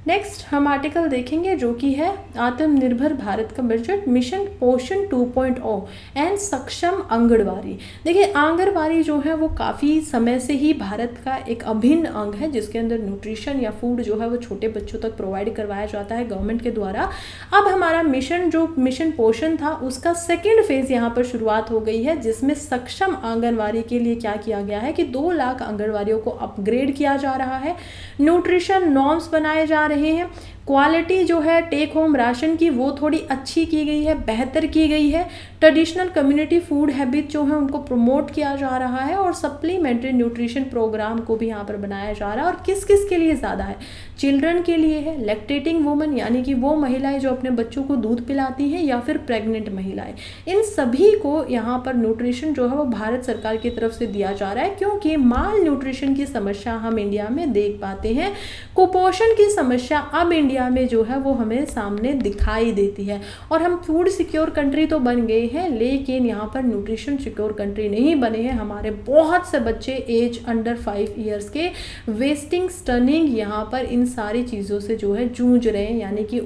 नेक्स्ट हम आर्टिकल देखेंगे जो कि है आत्मनिर्भर भारत का बजट, मिशन पोषण 2.0 एंड सक्षम आंगनबाड़ी। देखिए आंगनबाड़ी जो है वो काफ़ी समय से ही भारत का एक अभिन्न अंग है, जिसके अंदर न्यूट्रिशन या फूड जो है वो छोटे बच्चों तक प्रोवाइड करवाया जाता है गवर्नमेंट के द्वारा। अब हमारा मिशन पोषण था उसका सेकेंड फेज यहाँ पर शुरुआत हो गई है, जिसमें सक्षम आंगनबाड़ी के लिए क्या किया गया है कि 2 लाख आंगनबाड़ियों को अपग्रेड किया जा रहा है, न्यूट्रिशन नॉर्म्स बनाए जा रहे हैं, क्वालिटी जो है टेक होम राशन की वो थोड़ी अच्छी की गई है, बेहतर की गई है, ट्रेडिशनल कम्युनिटी फूड हैबिट जो है उनको प्रमोट किया जा रहा है और सप्लीमेंट्री न्यूट्रिशन प्रोग्राम को भी यहाँ पर बनाया जा रहा है। और किस किस के लिए ज़्यादा है, चिल्ड्रन के लिए है, लैक्टेटिंग वुमन यानी कि वो महिलाएं जो अपने बच्चों को दूध पिलाती हैं या फिर प्रेग्नेंट महिलाएं, इन सभी को यहाँ पर न्यूट्रिशन जो है वो भारत सरकार की तरफ से दिया जा रहा है, क्योंकि माल न्यूट्रिशन की समस्या हम इंडिया में देख पाते हैं। कुपोषण की समस्या अब इंडिया में जो है वो हमें सामने दिखाई देती है और हम फूड सिक्योर कंट्री तो बन गए हैं, लेकिन यहाँ पर न्यूट्रिशन सिक्योर कंट्री नहीं बने हैं। हमारे बहुत से बच्चे एज अंडर 5 ईयर्स के वेस्टिंग, स्टनिंग यहाँ पर इन सारी चीज़ों से जो है जूझ रहे हैं, यानी कि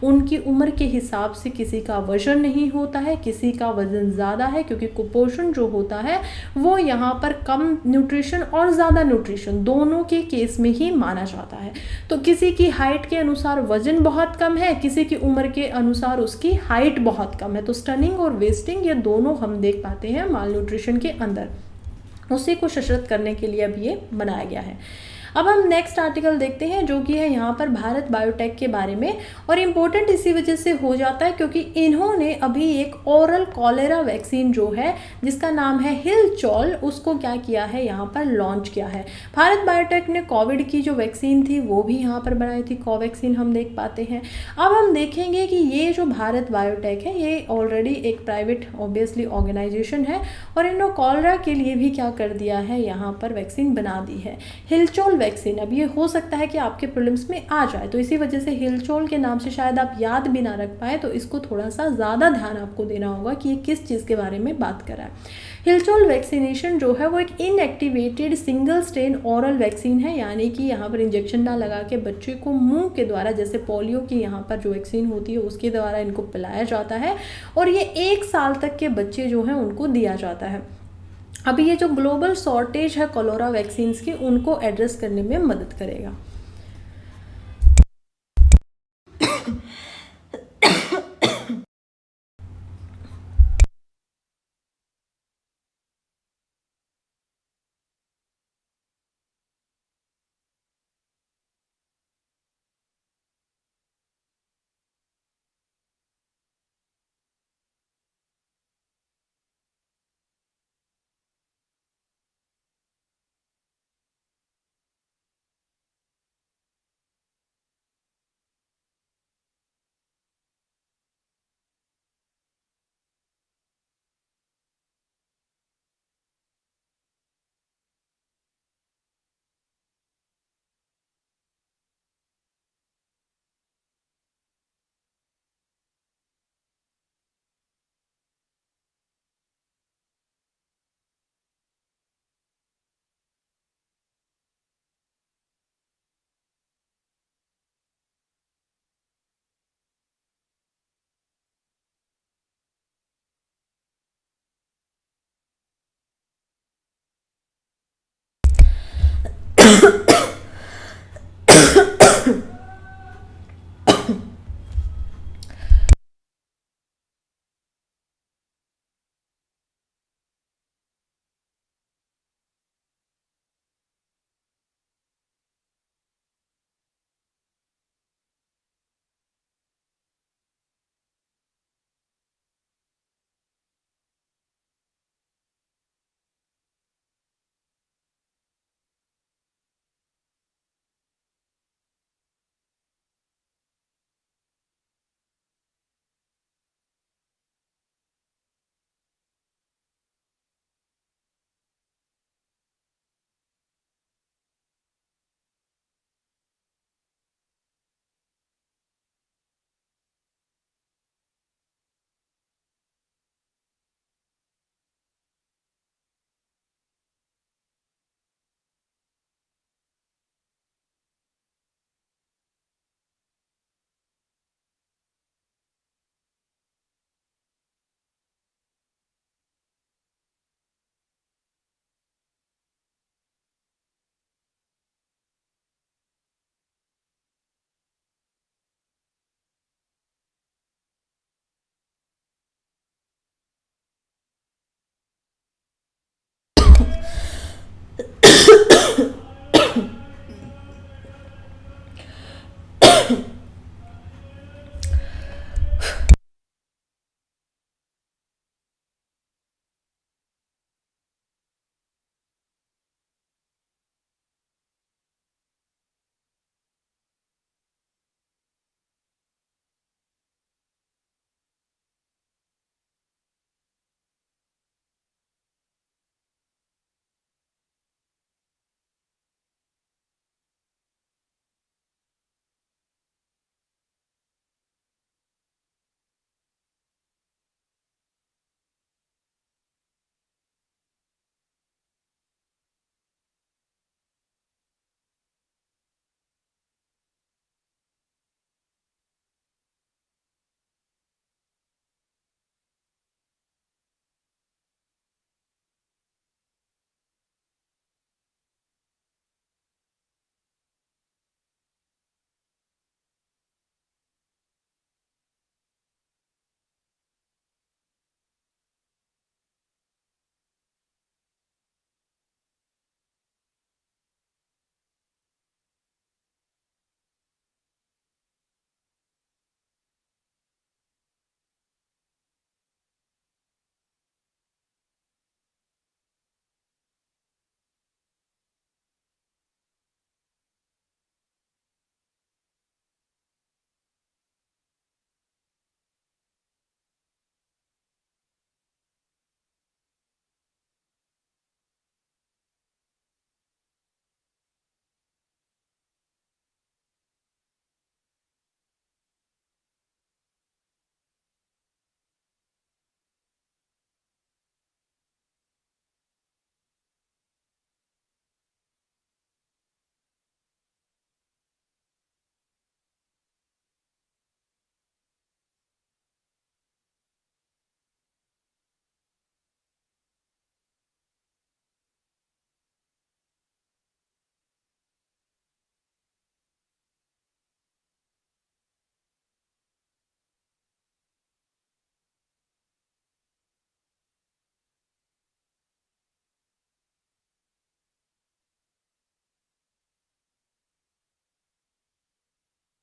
उनकी उम्र के हिसाब से किसी का वजन नहीं होता है, किसी का वजन ज़्यादा है, क्योंकि कुपोषण जो होता है वो यहाँ पर कम न्यूट्रिशन और ज़्यादा न्यूट्रिशन दोनों के केस में ही माना जाता है। तो किसी की हाइट के अनुसार वजन बहुत कम है, किसी की उम्र के अनुसार उसकी हाइट बहुत कम है, तो स्टनिंग और वेस्टिंग ये दोनों हम देख पाते हैं माल न्यूट्रिशन के अंदर। उसी को सशक्त करने के लिए अब ये बनाया गया है। अब हम नेक्स्ट आर्टिकल देखते हैं जो कि है यहाँ पर भारत बायोटेक के बारे में, और इम्पोर्टेंट इसी वजह से हो जाता है क्योंकि इन्होंने अभी एक ओरल कॉलेरा वैक्सीन जो है जिसका नाम है हिलचॉल, उसको क्या किया है यहाँ पर लॉन्च किया है। भारत बायोटेक ने कोविड की जो वैक्सीन थी वो भी यहाँ पर बनाई थी, कोवैक्सीन हम देख पाते हैं। अब हम देखेंगे कि ये जो भारत बायोटेक है ये ऑलरेडी एक प्राइवेट ऑब्वियसली ऑर्गेनाइजेशन है और इन्होंने कॉलेरा के लिए भी क्या कर दिया है, यहाँ पर वैक्सीन बना दी है, हिलचॉल वैक्सीन। अब ये हो सकता है कि आपके प्रीलिम्स में आ जाए, तो इसी वजह से हिलचॉल के नाम से शायद आप याद भी ना रख पाए, तो इसको थोड़ा सा ज़्यादा ध्यान आपको देना होगा कि ये किस चीज़ के बारे में बात कर रहा है। हिलचॉल वैक्सीनेशन जो है वो एक inactivated single strain oral vaccine है, यानी कि यहाँ पर इंजेक्शन ना लगा के बच्चे को मुंह के द्वारा, जैसे पोलियो की यहाँ पर जो वैक्सीन होती है उसके द्वारा इनको पिलाया जाता है और ये 1 साल तक के बच्चे जो हैं उनको दिया जाता है। अभी ये जो ग्लोबल शॉर्टेज है कोलेरा वैक्सीन की उनको एड्रेस करने में मदद करेगा।